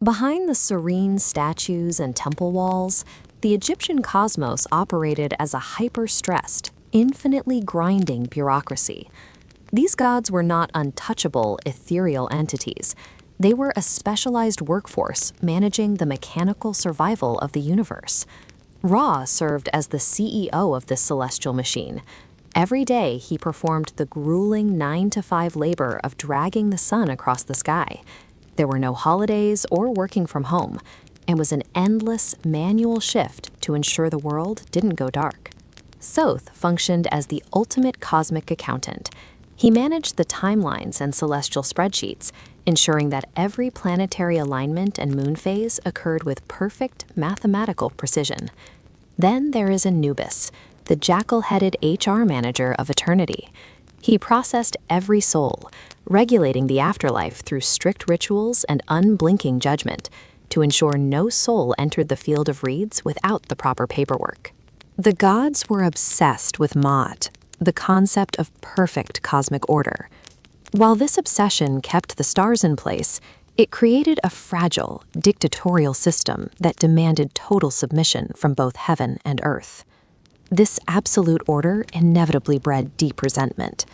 Behind the serene statues and temple walls, the Egyptian cosmos operated as a hyper-stressed, infinitely grinding bureaucracy. These gods were not untouchable, ethereal entities. They were a specialized workforce managing the mechanical survival of the universe. Ra served as the CEO of this celestial machine. Every day, he performed the grueling 9-to-5 labor of dragging the sun across the sky. There were no holidays or working from home, and was an endless manual shift to ensure the world didn't go dark. Thoth functioned as the ultimate cosmic accountant. He managed the timelines and celestial spreadsheets, ensuring that every planetary alignment and moon phase occurred with perfect mathematical precision. Then there is Anubis, the jackal-headed HR manager of eternity. He processed every soul, regulating the afterlife through strict rituals and unblinking judgment to ensure no soul entered the field of reeds without the proper paperwork. The gods were obsessed with Ma'at, the concept of perfect cosmic order. While this obsession kept the stars in place, it created a fragile, dictatorial system that demanded total submission from both heaven and earth. This absolute order inevitably bred deep resentment.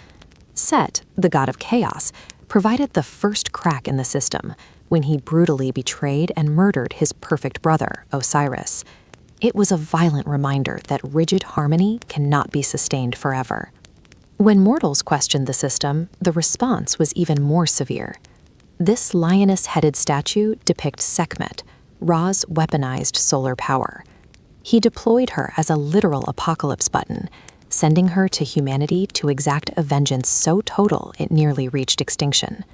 Set, the god of chaos, provided the first crack in the system when he brutally betrayed and murdered his perfect brother, Osiris. It was a violent reminder that rigid harmony cannot be sustained forever. When mortals questioned the system, the response was even more severe. This lioness-headed statue depicts Sekhmet, Ra's weaponized solar power. He deployed her as a literal apocalypse button, sending her to humanity to exact a vengeance so total it nearly reached extinction.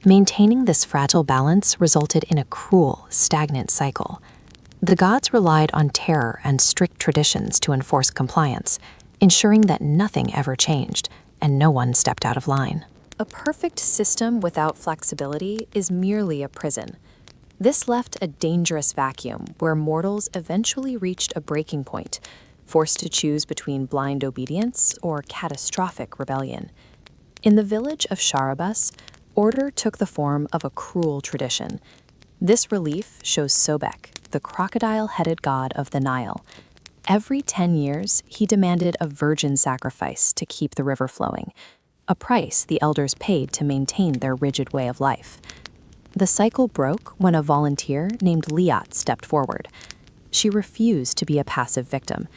Maintaining this fragile balance resulted in a cruel, stagnant cycle. The gods relied on terror and strict traditions to enforce compliance, ensuring that nothing ever changed and no one stepped out of line. A perfect system without flexibility is merely a prison. This left a dangerous vacuum where mortals eventually reached a breaking point, forced to choose between blind obedience or catastrophic rebellion. In the village of Sharabas, order took the form of a cruel tradition. This relief shows Sobek, the crocodile-headed god of the Nile. Every 10 years, he demanded a virgin sacrifice to keep the river flowing, a price the elders paid to maintain their rigid way of life. The cycle broke when a volunteer named Liat stepped forward. She refused to be a passive victim.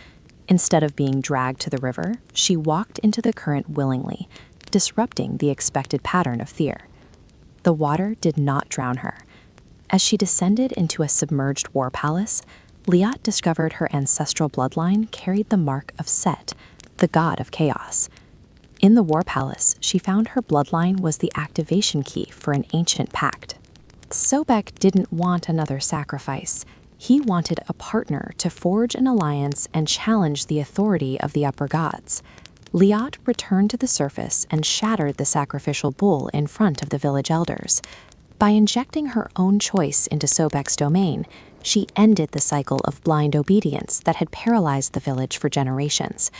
Instead of being dragged to the river, she walked into the current willingly, disrupting the expected pattern of Tyr. The water did not drown her. As she descended into a submerged war palace, Liat discovered her ancestral bloodline carried the mark of Set, the god of chaos. In the war palace, she found her bloodline was the activation key for an ancient pact. Sobek didn't want another sacrifice. He wanted a partner to forge an alliance and challenge the authority of the upper gods. Liat returned to the surface and shattered the sacrificial bull in front of the village elders. By injecting her own choice into Sobek's domain, she ended the cycle of blind obedience that had paralyzed the village for generations.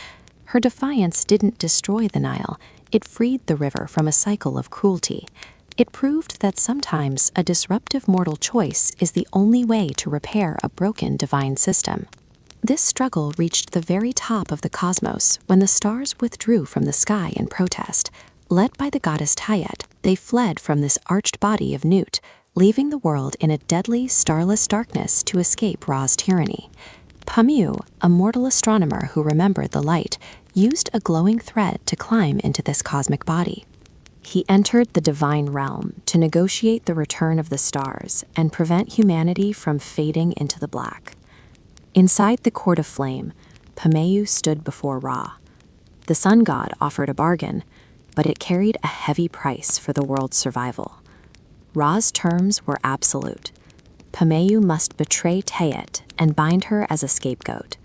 Her defiance didn't destroy the Nile, it freed the river from a cycle of cruelty. It proved that sometimes a disruptive mortal choice is the only way to repair a broken divine system. This struggle reached the very top of the cosmos when the stars withdrew from the sky in protest. Led by the goddess Tayet, they fled from this arched body of Nut, leaving the world in a deadly, starless darkness to escape Ra's tyranny. Pamiu, a mortal astronomer who remembered the light, used a glowing thread to climb into this cosmic body. He entered the divine realm to negotiate the return of the stars and prevent humanity from fading into the black. Inside the court of flame, Pamiu stood before Ra. The sun god offered a bargain, but it carried a heavy price for the world's survival. Ra's terms were absolute. Pamiu must betray Tayet and bind her as a scapegoat.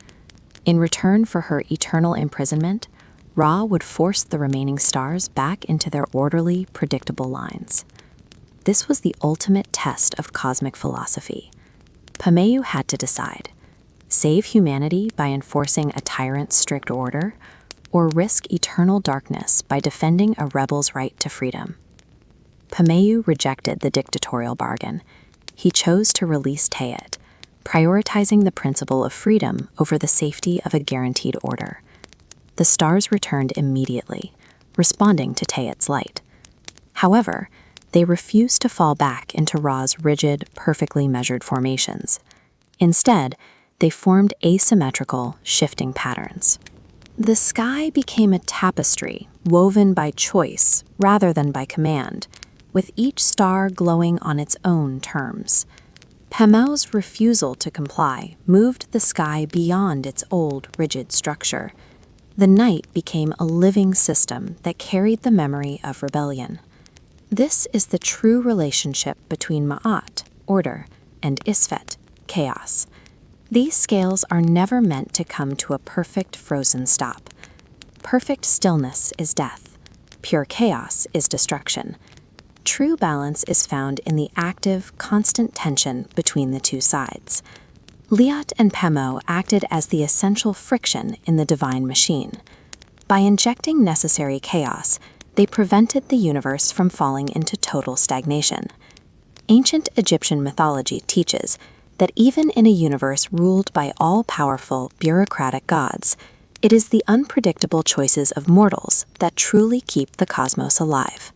In return for her eternal imprisonment, Ra would force the remaining stars back into their orderly, predictable lines. This was the ultimate test of cosmic philosophy. Pamiu had to decide: save humanity by enforcing a tyrant's strict order, or risk eternal darkness by defending a rebel's right to freedom. Pamiu rejected the dictatorial bargain. he chose to release Tayet, prioritizing the principle of freedom over the safety of a guaranteed order. The stars returned immediately, responding to Tayet's light. However, they refused to fall back into Ra's rigid, perfectly measured formations. Instead, they formed asymmetrical, shifting patterns. The sky became a tapestry woven by choice rather than by command, with each star glowing on its own terms. Pemao's refusal to comply moved the sky beyond its old, rigid structure. The night became a living system that carried the memory of rebellion. This is the true relationship between Ma'at, order, and Isfet, chaos. These scales are never meant to come to a perfect frozen stop. Perfect stillness is death. Pure chaos is destruction. True balance is found in the active, constant tension between the two sides. Liat and Pemao acted as the essential friction in the divine machine. By injecting necessary chaos, they prevented the universe from falling into total stagnation. Ancient Egyptian mythology teaches that even in a universe ruled by all-powerful, bureaucratic gods, it is the unpredictable choices of mortals that truly keep the cosmos alive.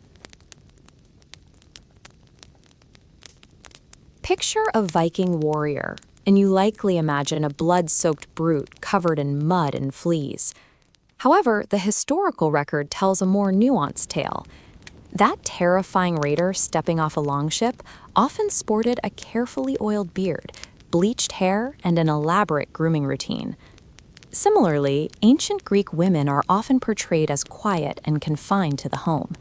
Picture a Viking warrior, and you likely imagine a blood-soaked brute covered in mud and fleas. However, the historical record tells a more nuanced tale. That terrifying raider stepping off a longship often sported a carefully oiled beard, bleached hair, and an elaborate grooming routine. Similarly, ancient Greek women are often portrayed as quiet and confined to the home.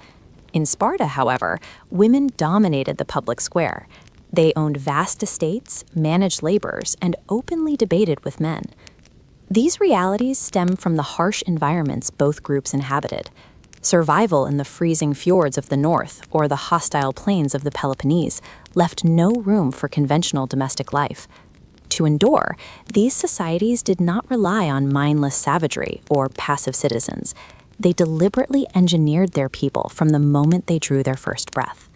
In Sparta, however, women dominated the public square. They owned vast estates, managed laborers, and openly debated with men. These realities stem from the harsh environments both groups inhabited. Survival in the freezing fjords of the north or the hostile plains of the Peloponnese left no room for conventional domestic life. To endure, these societies did not rely on mindless savagery or passive citizens. They deliberately engineered their people from the moment they drew their first breath.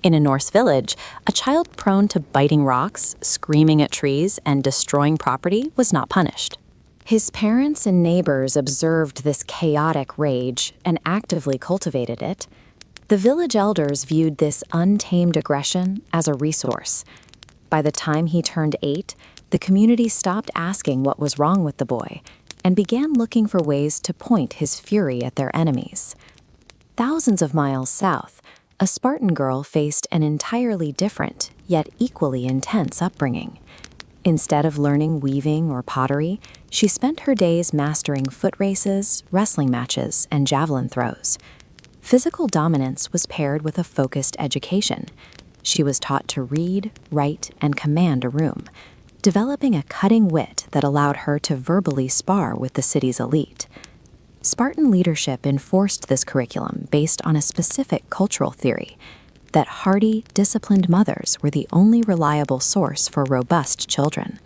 In a Norse village, a child prone to biting rocks, screaming at trees, and destroying property was not punished. His parents and neighbors observed this chaotic rage and actively cultivated it. The village elders viewed this untamed aggression as a resource. By the time he turned 8, the community stopped asking what was wrong with the boy and began looking for ways to point his fury at their enemies. Thousands of miles south, a Spartan girl faced an entirely different, yet equally intense upbringing. Instead of learning weaving or pottery, she spent her days mastering foot races, wrestling matches, and javelin throws. Physical dominance was paired with a focused education. She was taught to read, write, and command a room, developing a cutting wit that allowed her to verbally spar with the city's elite. Spartan leadership enforced this curriculum based on a specific cultural theory that hardy, disciplined mothers were the only reliable source for robust children.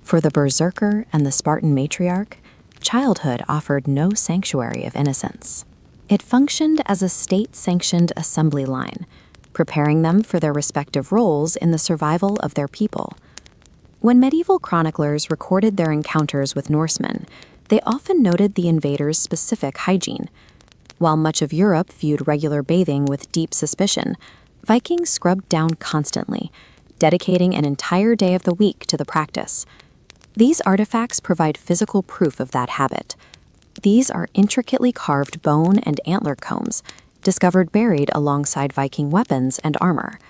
For the berserker and the Spartan matriarch, childhood offered no sanctuary of innocence. It functioned as a state-sanctioned assembly line, preparing them for their respective roles in the survival of their people. When medieval chroniclers recorded their encounters with Norsemen, they often noted the invaders' specific hygiene. While much of Europe viewed regular bathing with deep suspicion, Vikings scrubbed down constantly, dedicating an entire day of the week to the practice. These artifacts provide physical proof of that habit. These are intricately carved bone and antler combs, discovered buried alongside Viking weapons and armor.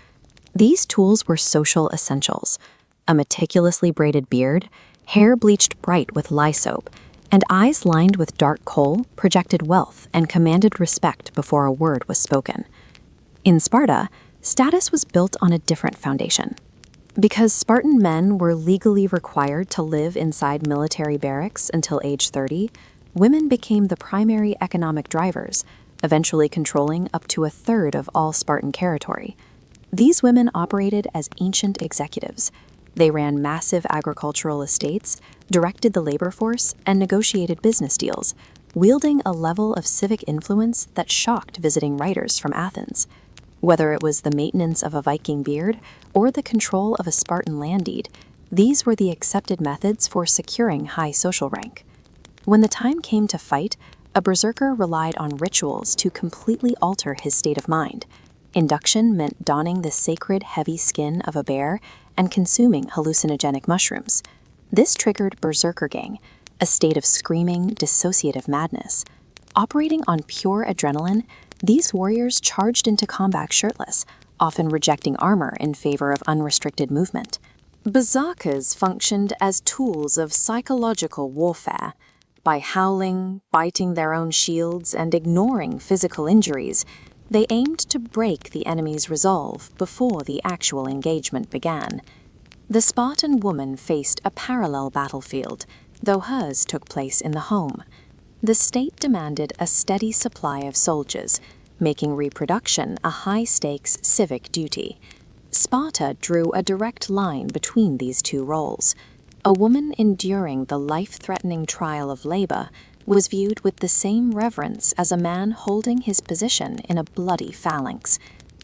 These tools were social essentials: a meticulously braided beard, hair bleached bright with lye soap, and eyes lined with dark kohl projected wealth and commanded respect before a word was spoken. In Sparta, status was built on a different foundation. Because Spartan men were legally required to live inside military barracks until age 30, women became the primary economic drivers, eventually controlling up to a third of all Spartan territory. These women operated as ancient executives. They ran massive agricultural estates, directed the labor force, and negotiated business deals, wielding a level of civic influence that shocked visiting writers from Athens. Whether it was the maintenance of a Viking beard or the control of a Spartan landed, these were the accepted methods for securing high social rank. When the time came to fight, a berserker relied on rituals to completely alter his state of mind. Induction meant donning the sacred heavy skin of a bear and consuming hallucinogenic mushrooms. This triggered berserker gang, a state of screaming, dissociative madness. Operating on pure adrenaline, these warriors charged into combat shirtless, often rejecting armor in favor of unrestricted movement. Berserkers functioned as tools of psychological warfare. By howling, biting their own shields, and ignoring physical injuries, they aimed to break the enemy's resolve before the actual engagement began. The Spartan woman faced a parallel battlefield, though hers took place in the home. The state demanded a steady supply of soldiers, making reproduction a high-stakes civic duty. Sparta drew a direct line between these two roles. A woman enduring the life-threatening trial of labor was viewed with the same reverence as a man holding his position in a bloody phalanx.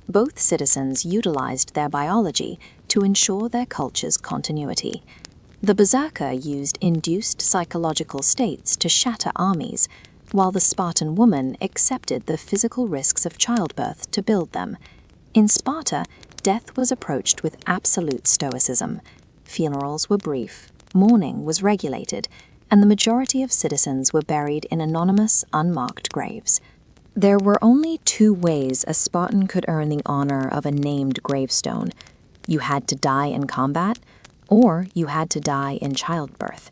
Both citizens utilized their biology to ensure their culture's continuity. The berserker used induced psychological states to shatter armies, while the Spartan woman accepted the physical risks of childbirth to build them. In Sparta, death was approached with absolute stoicism. Funerals were brief, mourning was regulated, and the majority of citizens were buried in anonymous, unmarked graves. There were only two ways a Spartan could earn the honor of a named gravestone. You had to die in combat, or you had to die in childbirth.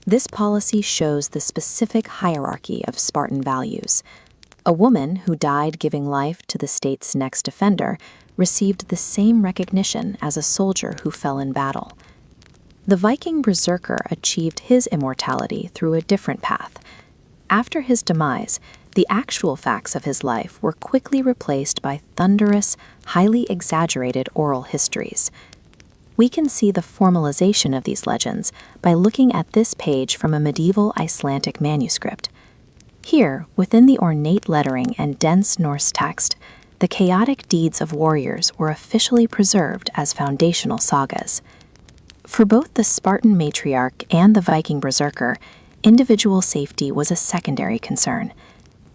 This policy shows the specific hierarchy of Spartan values. A woman who died giving life to the state's next offender received the same recognition as a soldier who fell in battle. The Viking berserker achieved his immortality through a different path. After his demise, the actual facts of his life were quickly replaced by thunderous, highly exaggerated oral histories. We can see the formalization of these legends by looking at this page from a medieval Icelandic manuscript. Here, within the ornate lettering and dense Norse text, the chaotic deeds of warriors were officially preserved as foundational sagas. For both the Spartan matriarch and the Viking berserker, individual safety was a secondary concern.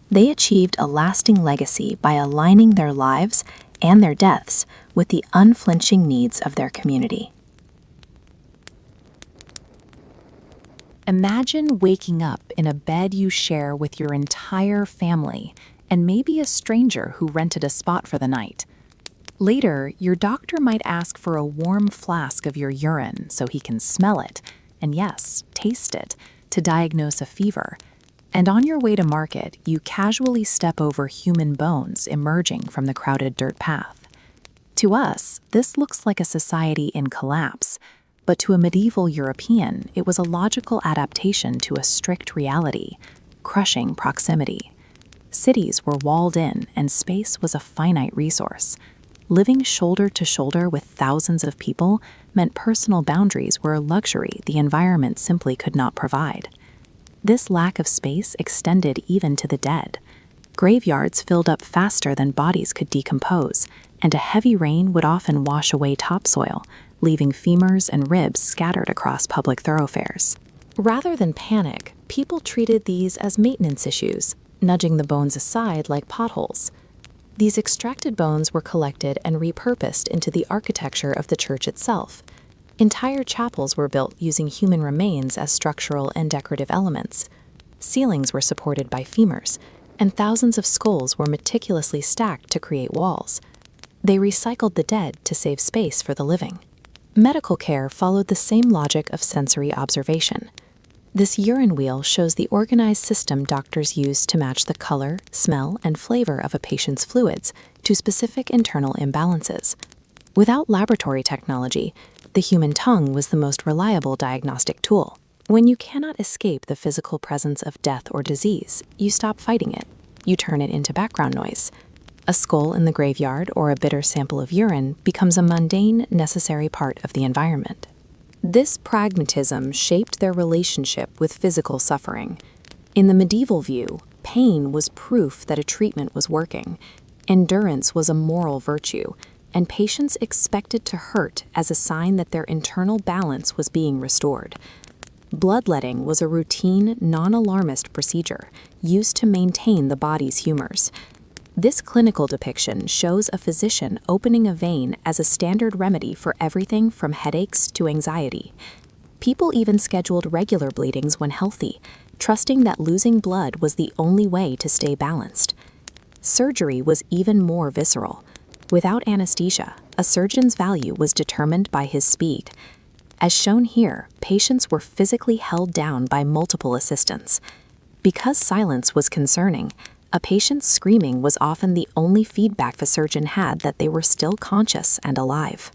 They achieved a lasting legacy by aligning their lives and their deaths with the unflinching needs of their community. Imagine waking up in a bed you share with your entire family and maybe a stranger who rented a spot for the night. Later, your doctor might ask for a warm flask of your urine so he can smell it, and yes, taste it, to diagnose a fever. And on your way to market, you casually step over human bones emerging from the crowded dirt path. To us, this looks like a society in collapse, but to a medieval European, it was a logical adaptation to a strict reality, crushing proximity. Cities were walled in, and space was a finite resource. Living shoulder to shoulder with thousands of people meant personal boundaries were a luxury the environment simply could not provide. This lack of space extended even to the dead. Graveyards filled up faster than bodies could decompose, and a heavy rain would often wash away topsoil, leaving femurs and ribs scattered across public thoroughfares. Rather than panic, people treated these as maintenance issues, nudging the bones aside like potholes. These extracted bones were collected and repurposed into the architecture of the church itself. Entire chapels were built using human remains as structural and decorative elements. Ceilings were supported by femurs, and thousands of skulls were meticulously stacked to create walls. They recycled the dead to save space for the living. Medical care followed the same logic of sensory observation. This urine wheel shows the organized system doctors used to match the color, smell, and flavor of a patient's fluids to specific internal imbalances. Without laboratory technology, the human tongue was the most reliable diagnostic tool. When you cannot escape the physical presence of death or disease, you stop fighting it. You turn it into background noise. A skull in the graveyard or a bitter sample of urine becomes a mundane, necessary part of the environment. This pragmatism shaped their relationship with physical suffering. In the medieval view, pain was proof that a treatment was working. Endurance was a moral virtue, and patients expected to hurt as a sign that their internal balance was being restored. Bloodletting was a routine, non-alarmist procedure used to maintain the body's humors. This clinical depiction shows a physician opening a vein as a standard remedy for everything from headaches to anxiety. People even scheduled regular bleedings when healthy, trusting that losing blood was the only way to stay balanced. Surgery was even more visceral. Without anesthesia, a surgeon's value was determined by his speed. As shown here, patients were physically held down by multiple assistants. Because silence was concerning, a patient's screaming was often the only feedback the surgeon had that they were still conscious and alive.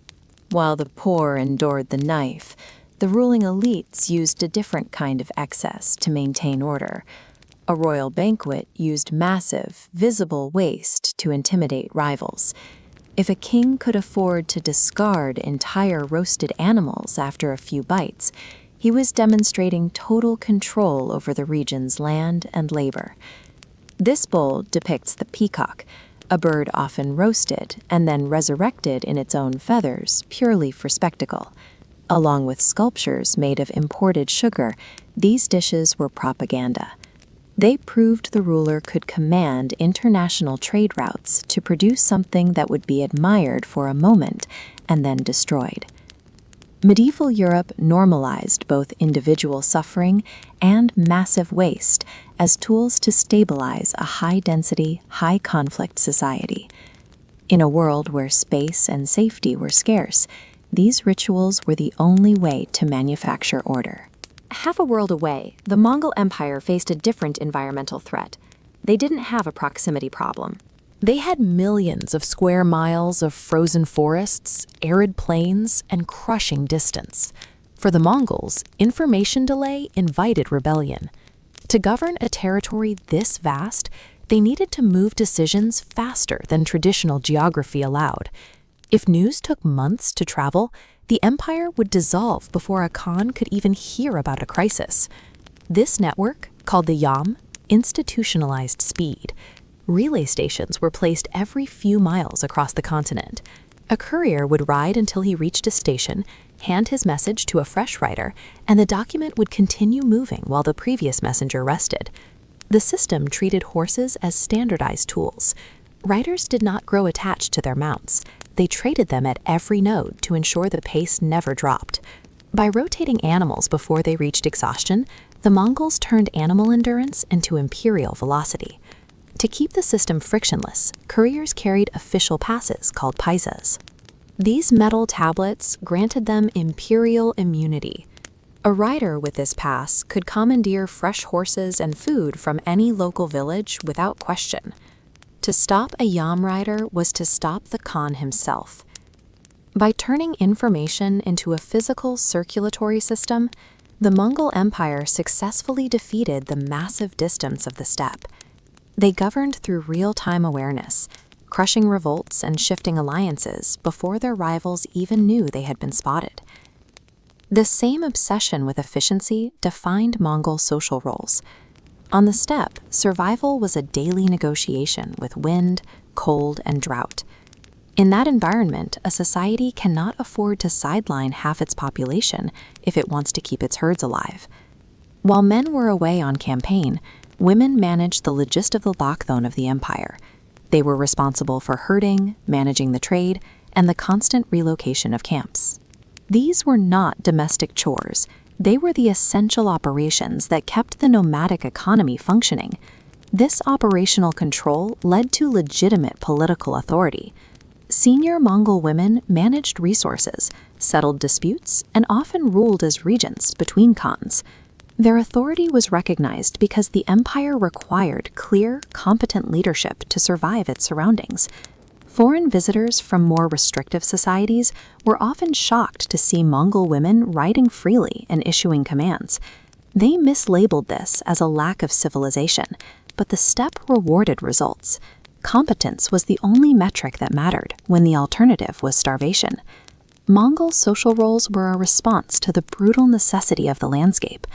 While the poor endured the knife, the ruling elites used a different kind of excess to maintain order. A royal banquet used massive, visible waste to intimidate rivals. If a king could afford to discard entire roasted animals after a few bites, he was demonstrating total control over the region's land and labor. This bowl depicts the peacock, a bird often roasted and then resurrected in its own feathers purely for spectacle. Along with sculptures made of imported sugar, these dishes were propaganda. They proved the ruler could command international trade routes to produce something that would be admired for a moment and then destroyed. Medieval Europe normalized both individual suffering and massive waste as tools to stabilize a high-density, high-conflict society. In a world where space and safety were scarce, these rituals were the only way to manufacture order. Half a world away, the Mongol Empire faced a different environmental threat. They didn't have a proximity problem. They had millions of square miles of frozen forests, arid plains, and crushing distance. For the Mongols, information delay invited rebellion. To govern a territory this vast, they needed to move decisions faster than traditional geography allowed. If news took months to travel, the empire would dissolve before a Khan could even hear about a crisis. This network, called the Yam, institutionalized speed. Relay stations were placed every few miles across the continent. A courier would ride until he reached a station, hand his message to a fresh rider, and the document would continue moving while the previous messenger rested. The system treated horses as standardized tools. Riders did not grow attached to their mounts. They traded them at every node to ensure the pace never dropped. By rotating animals before they reached exhaustion, the Mongols turned animal endurance into imperial velocity. To keep the system frictionless, couriers carried official passes called paisas. These metal tablets granted them imperial immunity. A rider with this pass could commandeer fresh horses and food from any local village without question. To stop a Yam rider was to stop the Khan himself. By turning information into a physical circulatory system, the Mongol Empire successfully defeated the massive distance of the steppe. They governed through real-time awareness, crushing revolts and shifting alliances before their rivals even knew they had been spotted. The same obsession with efficiency defined Mongol social roles. On the steppe, survival was a daily negotiation with wind, cold, and drought. In that environment, a society cannot afford to sideline half its population if it wants to keep its herds alive. While men were away on campaign, women managed the logist of the Lockthone of the empire. They were responsible for herding, managing the trade, and the constant relocation of camps. These were not domestic chores. They were the essential operations that kept the nomadic economy functioning. This operational control led to legitimate political authority. Senior Mongol women managed resources, settled disputes, and often ruled as regents between khans. Their authority was recognized because the empire required clear, competent leadership to survive its surroundings. Foreign visitors from more restrictive societies were often shocked to see Mongol women riding freely and issuing commands. They mislabeled this as a lack of civilization, but the steppe rewarded results. Competence was the only metric that mattered when the alternative was starvation. Mongol social roles were a response to the brutal necessity of the landscape.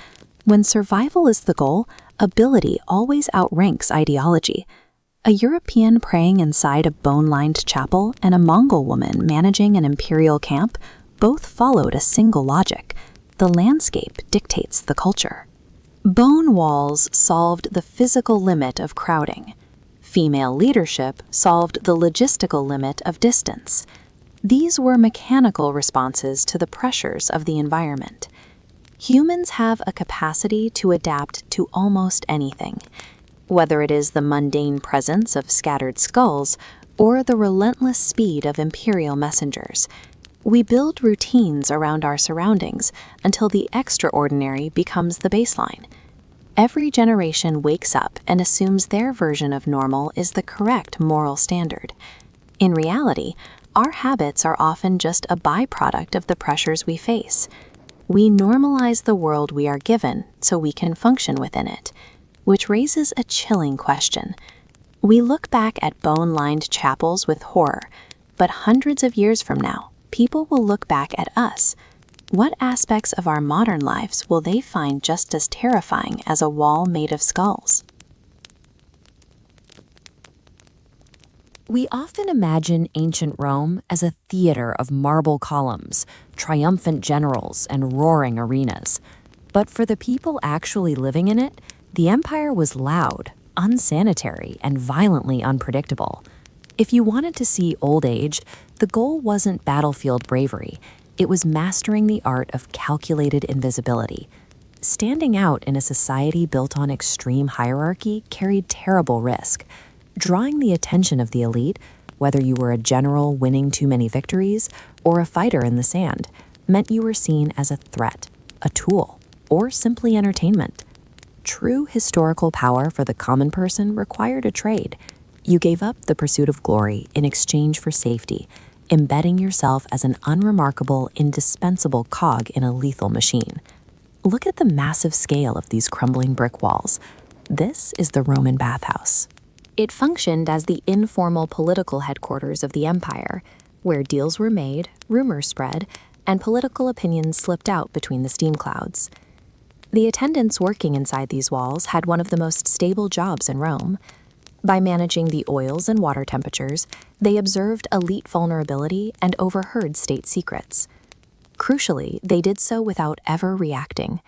When survival is the goal, ability always outranks ideology. A European praying inside a bone-lined chapel and a Mongol woman managing an imperial camp both followed a single logic: the landscape dictates the culture. Bone walls solved the physical limit of crowding. Female leadership solved the logistical limit of distance. These were mechanical responses to the pressures of the environment. Humans have a capacity to adapt to almost anything, whether it is the mundane presence of scattered skulls or the relentless speed of imperial messengers. We build routines around our surroundings until the extraordinary becomes the baseline. Every generation wakes up and assumes their version of normal is the correct moral standard. In reality, our habits are often just a byproduct of the pressures we face. We normalize the world we are given so we can function within it, which raises a chilling question. We look back at bone-lined chapels with horror, but hundreds of years from now, people will look back at us. What aspects of our modern lives will they find just as terrifying as a wall made of skulls? We often imagine ancient Rome as a theater of marble columns, triumphant generals, and roaring arenas. But for the people actually living in it, the empire was loud, unsanitary, and violently unpredictable. If you wanted to see old age, the goal wasn't battlefield bravery. It was mastering the art of calculated invisibility. Standing out in a society built on extreme hierarchy carried terrible risk. Drawing the attention of the elite, whether you were a general winning too many victories or a fighter in the sand, meant you were seen as a threat, a tool, or simply entertainment. True historical power for the common person required a trade. You gave up the pursuit of glory in exchange for safety, embedding yourself as an unremarkable, indispensable cog in a lethal machine. Look at the massive scale of these crumbling brick walls. This is the Roman bathhouse. It functioned as the informal political headquarters of the empire, where deals were made, rumors spread, and political opinions slipped out between the steam clouds. The attendants working inside these walls had one of the most stable jobs in Rome. By managing the oils and water temperatures, they observed elite vulnerability and overheard state secrets. Crucially, they did so without ever reacting.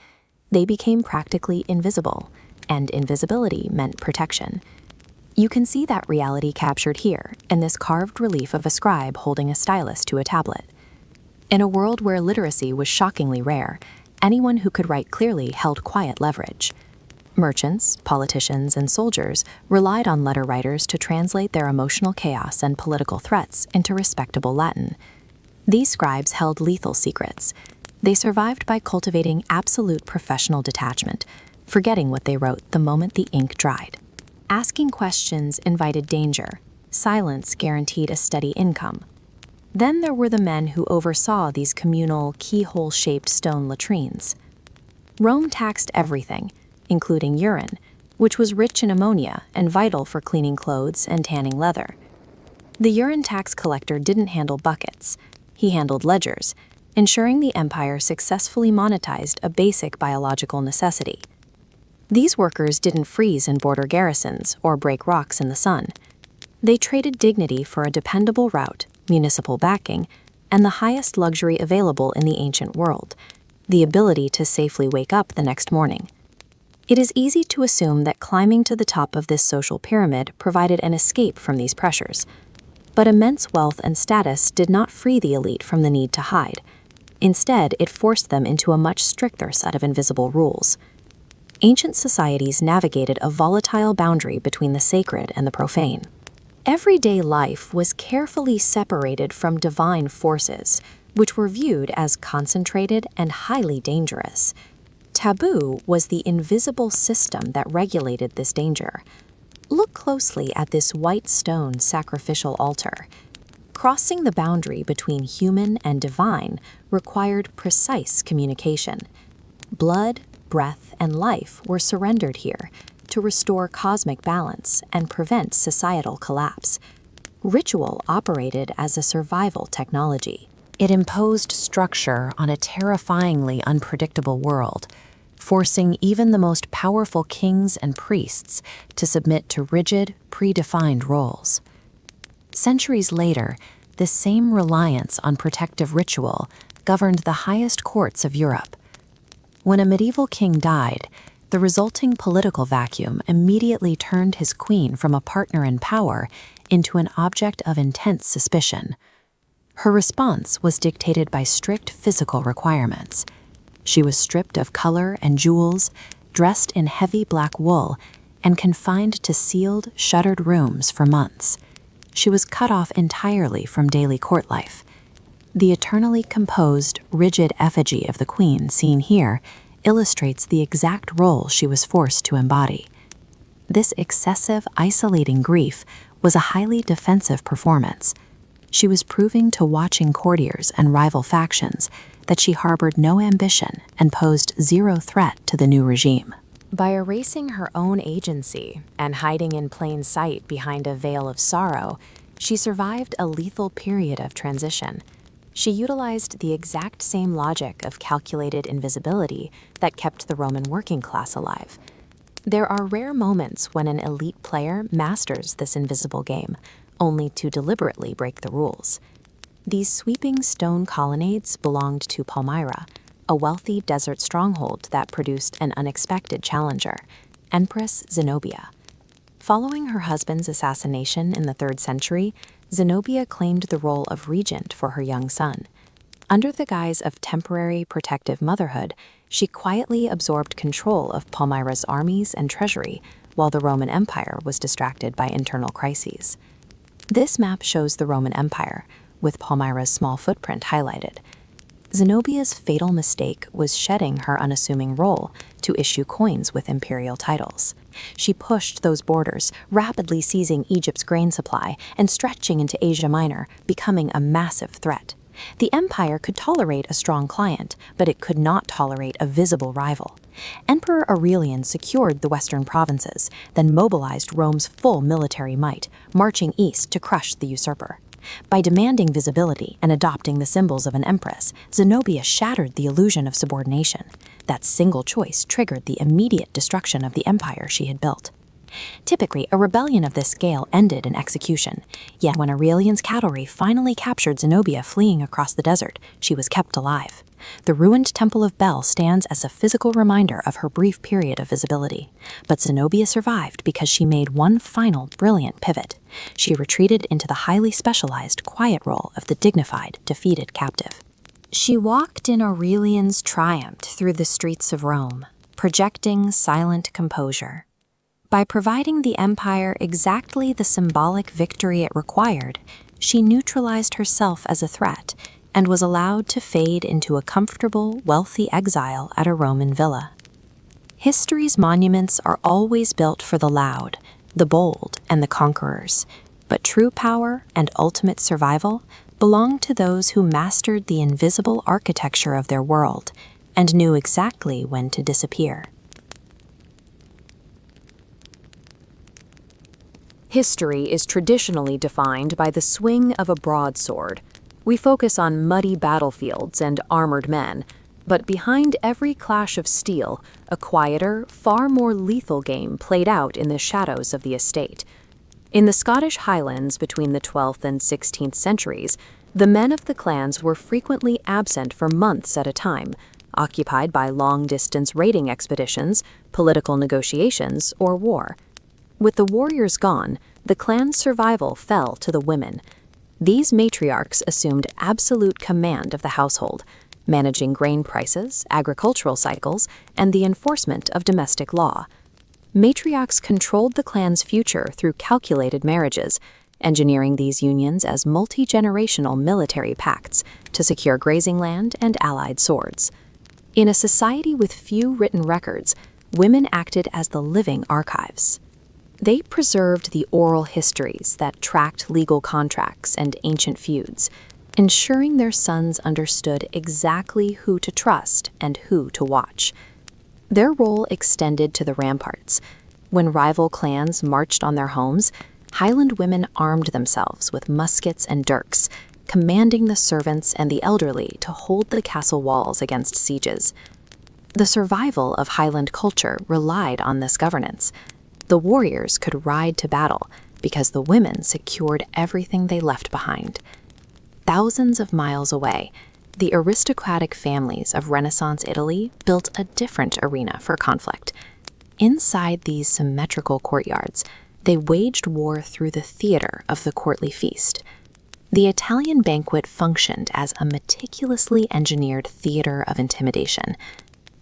They became practically invisible, and invisibility meant protection. You can see that reality captured here in this carved relief of a scribe holding a stylus to a tablet. In a world where literacy was shockingly rare, anyone who could write clearly held quiet leverage. Merchants, politicians, and soldiers relied on letter writers to translate their emotional chaos and political threats into respectable Latin. These scribes held lethal secrets. They survived by cultivating absolute professional detachment, forgetting what they wrote the moment the ink dried. Asking questions invited danger. Silence guaranteed a steady income. Then there were the men who oversaw these communal, keyhole-shaped stone latrines. Rome taxed everything, including urine, which was rich in ammonia and vital for cleaning clothes and tanning leather. The urine tax collector didn't handle buckets. He handled ledgers, ensuring the empire successfully monetized a basic biological necessity. These workers didn't freeze in border garrisons or break rocks in the sun. They traded dignity for a dependable route, municipal backing, and the highest luxury available in the ancient world, the ability to safely wake up the next morning. It is easy to assume that climbing to the top of this social pyramid provided an escape from these pressures. But immense wealth and status did not free the elite from the need to hide. Instead, it forced them into a much stricter set of invisible rules. Ancient societies navigated a volatile boundary between the sacred and the profane. Everyday life was carefully separated from divine forces, which were viewed as concentrated and highly dangerous. Taboo was the invisible system that regulated this danger. Look closely at this white stone sacrificial altar. Crossing the boundary between human and divine required precise communication. Blood, breath, and life were surrendered here to restore cosmic balance and prevent societal collapse. Ritual operated as a survival technology. It imposed structure on a terrifyingly unpredictable world. forcing even the most powerful kings and priests to submit to rigid, predefined roles. Centuries later, this same reliance on protective ritual governed the highest courts of Europe. When a medieval king died, the resulting political vacuum immediately turned his queen from a partner in power into an object of intense suspicion. Her response was dictated by strict physical requirements. She was stripped of color and jewels, dressed in heavy black wool, and confined to sealed, shuttered rooms for months. She was cut off entirely from daily court life. The eternally composed, rigid effigy of the queen seen here illustrates the exact role she was forced to embody. This excessive, isolating grief was a highly defensive performance. She was proving to watching courtiers and rival factions that she harbored no ambition and posed zero threat to the new regime. By erasing her own agency and hiding in plain sight behind a veil of sorrow, she survived a lethal period of transition. She utilized the exact same logic of calculated invisibility that kept the Roman working class alive. There are rare moments when an elite player masters this invisible game, only to deliberately break the rules. These sweeping stone colonnades belonged to Palmyra, a wealthy desert stronghold that produced an unexpected challenger, Empress Zenobia. Following her husband's assassination in the 3rd century, Zenobia claimed the role of regent for her young son. Under the guise of temporary protective motherhood, she quietly absorbed control of Palmyra's armies and treasury, while the Roman Empire was distracted by internal crises. This map shows the Roman Empire, with Palmyra's small footprint highlighted. Zenobia's fatal mistake was shedding her unassuming role to issue coins with imperial titles. She pushed those borders, rapidly seizing Egypt's grain supply and stretching into Asia Minor, becoming a massive threat. The empire could tolerate a strong client, but it could not tolerate a visible rival. Emperor Aurelian secured the western provinces, then mobilized Rome's full military might, marching east to crush the usurper. By demanding visibility and adopting the symbols of an empress, Zenobia shattered the illusion of subordination. That single choice triggered the immediate destruction of the empire she had built. Typically, a rebellion of this scale ended in execution, yet when Aurelian's cavalry finally captured Zenobia fleeing across the desert, she was kept alive. The ruined Temple of Bel stands as a physical reminder of her brief period of visibility. But Zenobia survived because she made one final brilliant pivot. She retreated into the highly specialized, quiet role of the dignified, defeated captive. She walked in Aurelian's triumph through the streets of Rome, projecting silent composure. By providing the empire exactly the symbolic victory it required, she neutralized herself as a threat and was allowed to fade into a comfortable, wealthy exile at a Roman villa. History's monuments are always built for the loud, the bold, and the conquerors, but true power and ultimate survival belong to those who mastered the invisible architecture of their world and knew exactly when to disappear. History is traditionally defined by the swing of a broadsword. We focus on muddy battlefields and armored men, but behind every clash of steel, a quieter, far more lethal game played out in the shadows of the estate. In the Scottish Highlands between the 12th and 16th centuries, the men of the clans were frequently absent for months at a time, occupied by long-distance raiding expeditions, political negotiations, or war. With the warriors gone, the clan's survival fell to the women. These matriarchs assumed absolute command of the household, managing grain prices, agricultural cycles, and the enforcement of domestic law. Matriarchs controlled the clan's future through calculated marriages, engineering these unions as multi-generational military pacts to secure grazing land and allied swords. In a society with few written records, women acted as the living archives. They preserved the oral histories that tracked legal contracts and ancient feuds, ensuring their sons understood exactly who to trust and who to watch. Their role extended to the ramparts. When rival clans marched on their homes, Highland women armed themselves with muskets and dirks, commanding the servants and the elderly to hold the castle walls against sieges. The survival of Highland culture relied on this governance. The warriors could ride to battle because the women secured everything they left behind. Thousands of miles away, the aristocratic families of Renaissance Italy built a different arena for conflict. Inside these symmetrical courtyards, they waged war through the theater of the courtly feast. The Italian banquet functioned as a meticulously engineered theater of intimidation.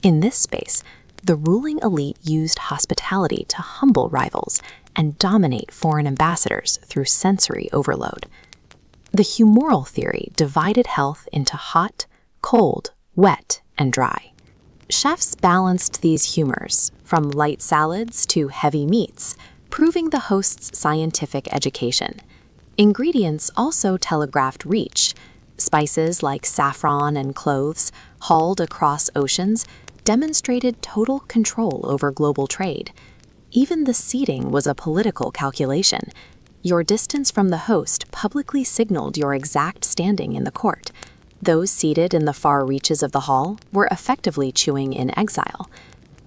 In this space, the ruling elite used hospitality to humble rivals and dominate foreign ambassadors through sensory overload. The humoral theory divided health into hot, cold, wet, and dry. Chefs balanced these humors, from light salads to heavy meats, proving the host's scientific education. Ingredients also telegraphed reach. Spices like saffron and cloves, hauled across oceans, demonstrated total control over global trade. Even the seating was a political calculation. Your distance from the host publicly signaled your exact standing in the court. Those seated in the far reaches of the hall were effectively chewing in exile.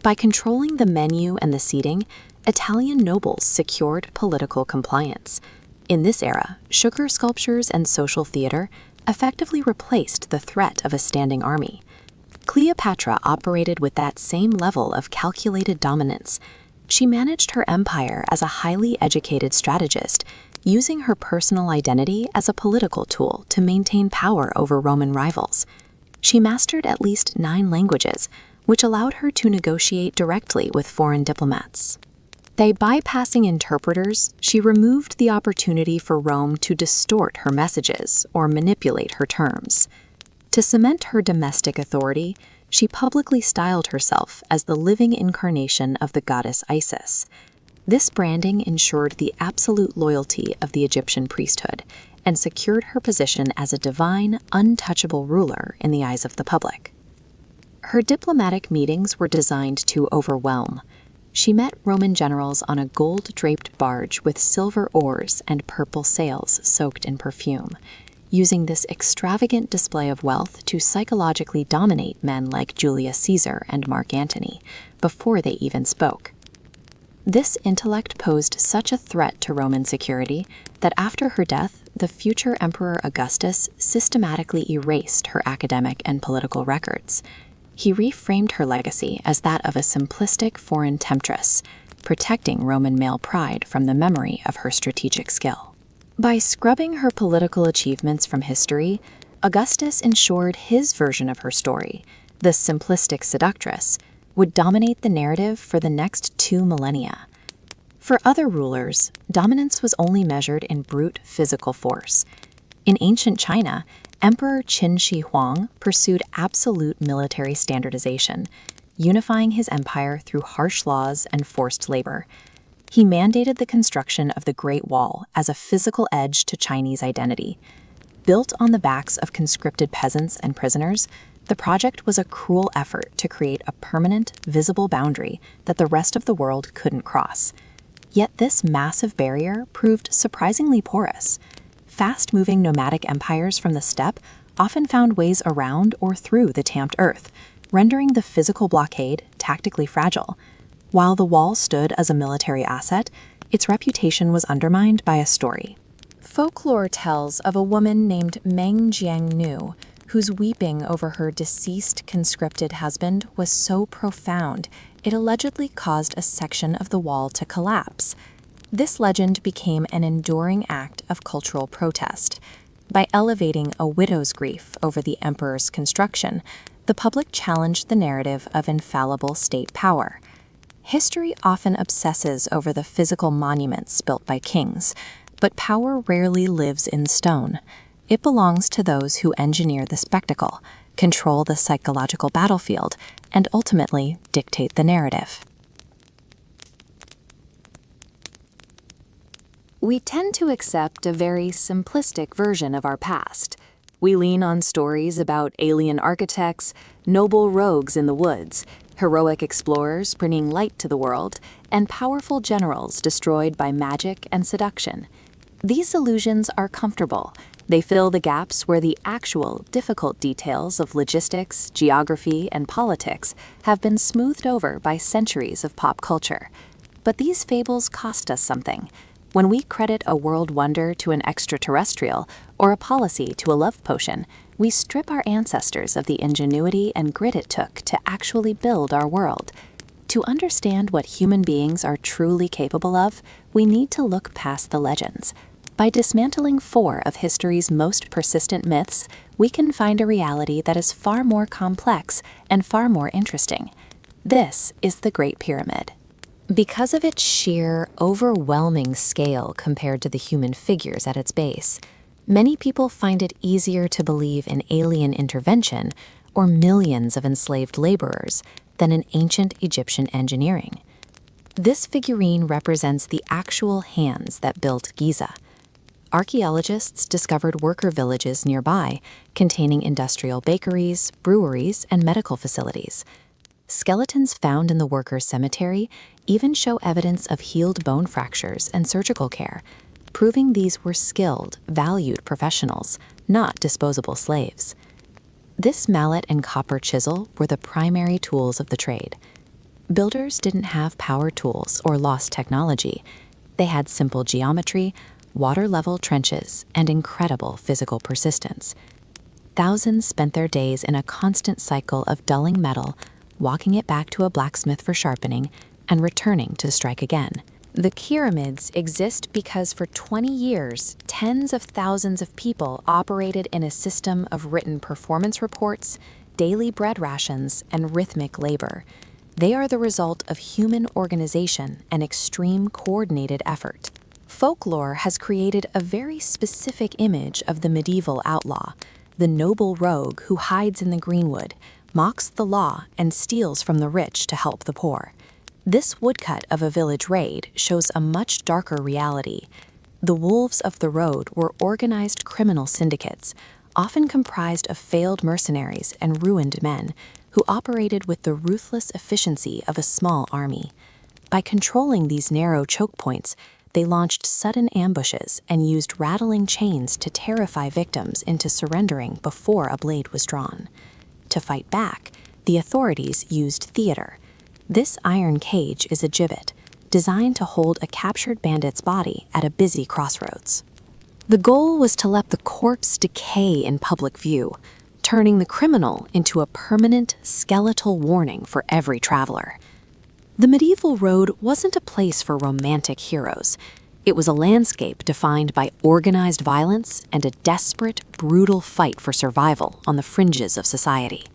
By controlling the menu and the seating, Italian nobles secured political compliance. In this era, sugar sculptures and social theater effectively replaced the threat of a standing army. Cleopatra operated with that same level of calculated dominance. She managed her empire as a highly educated strategist, using her personal identity as a political tool to maintain power over Roman rivals. She mastered at least 9 languages, which allowed her to negotiate directly with foreign diplomats. By bypassing interpreters, she removed the opportunity for Rome to distort her messages or manipulate her terms. To cement her domestic authority, she publicly styled herself as the living incarnation of the goddess Isis. This branding ensured the absolute loyalty of the Egyptian priesthood and secured her position as a divine, untouchable ruler in the eyes of the public. Her diplomatic meetings were designed to overwhelm. She met Roman generals on a gold-draped barge with silver oars and purple sails soaked in perfume, using this extravagant display of wealth to psychologically dominate men like Julius Caesar and Mark Antony before they even spoke. This intellect posed such a threat to Roman security that after her death, the future Emperor Augustus systematically erased her academic and political records. He reframed her legacy as that of a simplistic foreign temptress, protecting Roman male pride from the memory of her strategic skill. By scrubbing her political achievements from history, Augustus ensured his version of her story, the simplistic seductress, would dominate the narrative for the next 2 millennia. For other rulers, dominance was only measured in brute physical force. In ancient China, Emperor Qin Shi Huang pursued absolute military standardization, unifying his empire through harsh laws and forced labor. He mandated the construction of the Great Wall as a physical edge to Chinese identity. Built on the backs of conscripted peasants and prisoners, the project was a cruel effort to create a permanent, visible boundary that the rest of the world couldn't cross. Yet this massive barrier proved surprisingly porous. Fast-moving nomadic empires from the steppe often found ways around or through the tamped earth, rendering the physical blockade tactically fragile. While the wall stood as a military asset, its reputation was undermined by a story. Folklore tells of a woman named Meng Jiangnu, whose weeping over her deceased conscripted husband was so profound it allegedly caused a section of the wall to collapse. This legend became an enduring act of cultural protest. By elevating a widow's grief over the emperor's construction, the public challenged the narrative of infallible state power. History often obsesses over the physical monuments built by kings, but power rarely lives in stone. It belongs to those who engineer the spectacle, control the psychological battlefield, and ultimately dictate the narrative. We tend to accept a very simplistic version of our past. We lean on stories about alien architects, noble rogues in the woods, heroic explorers bringing light to the world, and powerful generals destroyed by magic and seduction. These illusions are comfortable, They fill the gaps where the actual, difficult details of logistics, geography, and politics have been smoothed over by centuries of pop culture. But these fables cost us something. When we credit a world wonder to an extraterrestrial or a policy to a love potion, we strip our ancestors of the ingenuity and grit it took to actually build our world. To understand what human beings are truly capable of, we need to look past the legends. By dismantling 4 of history's most persistent myths, we can find a reality that is far more complex and far more interesting. This is the Great Pyramid. Because of its sheer, overwhelming scale compared to the human figures at its base, many people find it easier to believe in alien intervention or millions of enslaved laborers than in ancient Egyptian engineering. This figurine represents the actual hands that built Giza. Archaeologists discovered worker villages nearby containing industrial bakeries, breweries, and medical facilities. Skeletons found in the workers' cemetery even show evidence of healed bone fractures and surgical care, proving these were skilled, valued professionals, not disposable slaves. This mallet and copper chisel were the primary tools of the trade. Builders didn't have power tools or lost technology. They had simple geometry, water-level trenches, and incredible physical persistence. Thousands spent their days in a constant cycle of dulling metal, walking it back to a blacksmith for sharpening, and returning to strike again. The pyramids exist because for 20 years, tens of thousands of people operated in a system of written performance reports, daily bread rations, and rhythmic labor. They are the result of human organization and extreme coordinated effort. Folklore has created a very specific image of the medieval outlaw, the noble rogue who hides in the greenwood, mocks the law, and steals from the rich to help the poor. This woodcut of a village raid shows a much darker reality. The wolves of the road were organized criminal syndicates, often comprised of failed mercenaries and ruined men, who operated with the ruthless efficiency of a small army. By controlling these narrow choke points, they launched sudden ambushes and used rattling chains to terrify victims into surrendering before a blade was drawn. To fight back, the authorities used theater. This iron cage is a gibbet, designed to hold a captured bandit's body at a busy crossroads. The goal was to let the corpse decay in public view, turning the criminal into a permanent skeletal warning for every traveler. The medieval road wasn't a place for romantic heroes. It was a landscape defined by organized violence and a desperate, brutal fight for survival on the fringes of society.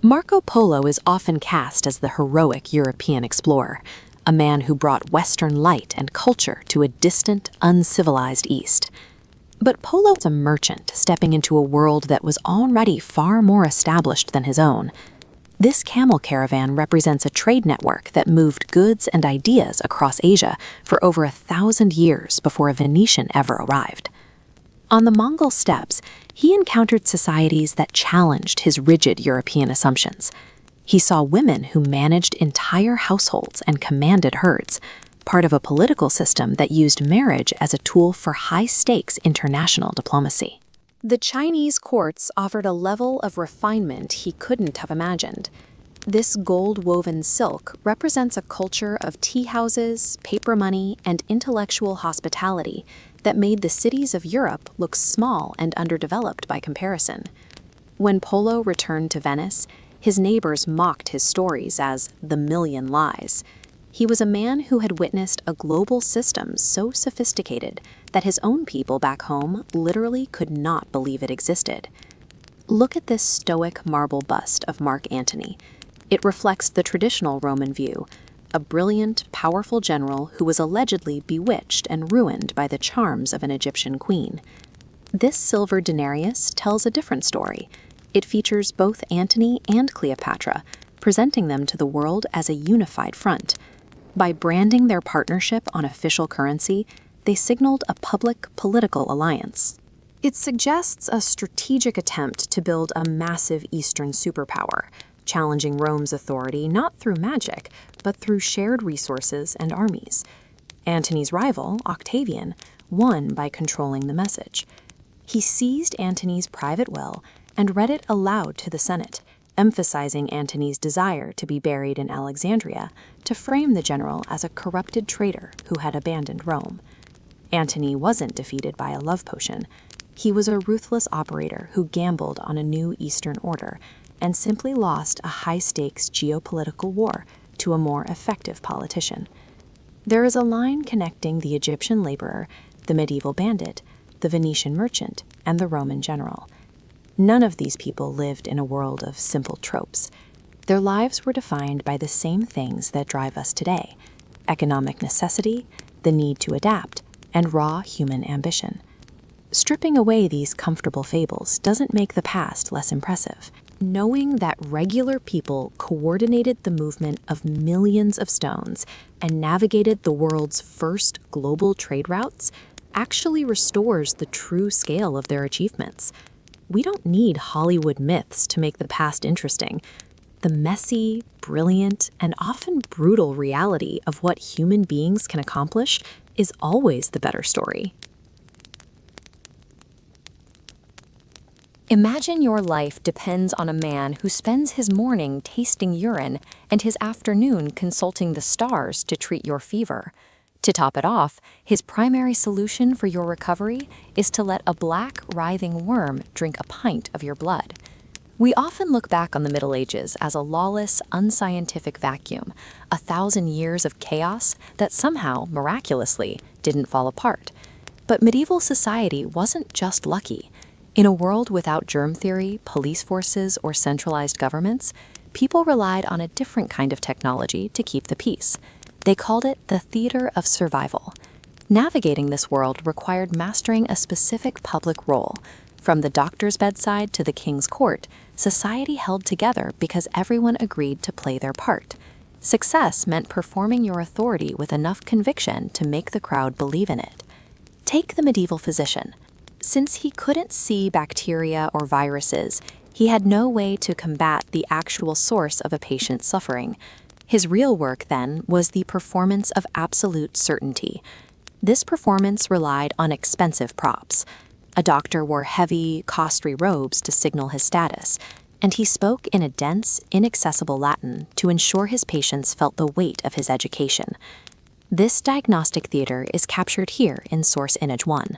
Marco Polo is often cast as the heroic European explorer, a man who brought Western light and culture to a distant, uncivilized East. But Polo was a merchant stepping into a world that was already far more established than his own. This camel caravan represents a trade network that moved goods and ideas across Asia for over 1,000 years before a Venetian ever arrived. On the Mongol steppes, he encountered societies that challenged his rigid European assumptions. He saw women who managed entire households and commanded herds, part of a political system that used marriage as a tool for high-stakes international diplomacy. The Chinese courts offered a level of refinement he couldn't have imagined. This gold-woven silk represents a culture of tea houses, paper money, and intellectual hospitality that made the cities of Europe look small and underdeveloped by comparison. When Polo returned to Venice, his neighbors mocked his stories as the million lies. He was a man who had witnessed a global system so sophisticated that his own people back home literally could not believe it existed. Look at this stoic marble bust of Mark Antony. It reflects the traditional Roman view, a brilliant, powerful general who was allegedly bewitched and ruined by the charms of an Egyptian queen. This silver denarius tells a different story. It features both Antony and Cleopatra, presenting them to the world as a unified front. By branding their partnership on official currency, they signaled a public political alliance. It suggests a strategic attempt to build a massive Eastern superpower, challenging Rome's authority not through magic, but through shared resources and armies. Antony's rival, Octavian, won by controlling the message. He seized Antony's private will and read it aloud to the Senate, emphasizing Antony's desire to be buried in Alexandria to frame the general as a corrupted traitor who had abandoned Rome. Antony wasn't defeated by a love potion. He was a ruthless operator who gambled on a new Eastern order and simply lost a high-stakes geopolitical war to a more effective politician. There is a line connecting the Egyptian laborer, the medieval bandit, the Venetian merchant, and the Roman general. None of these people lived in a world of simple tropes. Their lives were defined by the same things that drive us today: economic necessity, the need to adapt, and raw human ambition. Stripping away these comfortable fables doesn't make the past less impressive. Knowing that regular people coordinated the movement of millions of stones and navigated the world's first global trade routes actually restores the true scale of their achievements. We don't need Hollywood myths to make the past interesting. The messy, brilliant, and often brutal reality of what human beings can accomplish is always the better story. Imagine your life depends on a man who spends his morning tasting urine and his afternoon consulting the stars to treat your fever. To top it off, his primary solution for your recovery is to let a black, writhing worm drink a pint of your blood. We often look back on the Middle Ages as a lawless, unscientific vacuum, 1,000 years of chaos that somehow, miraculously, didn't fall apart. But medieval society wasn't just lucky. In a world without germ theory, police forces, or centralized governments, people relied on a different kind of technology to keep the peace. They called it the theater of survival. Navigating this world required mastering a specific public role. From the doctor's bedside to the king's court, society held together because everyone agreed to play their part. Success meant performing your authority with enough conviction to make the crowd believe in it. Take the medieval physician. Since he couldn't see bacteria or viruses, he had no way to combat the actual source of a patient's suffering. His real work, then, was the performance of absolute certainty. This performance relied on expensive props. A doctor wore heavy, costly robes to signal his status, and he spoke in a dense, inaccessible Latin to ensure his patients felt the weight of his education. This diagnostic theater is captured here in Source Image 1.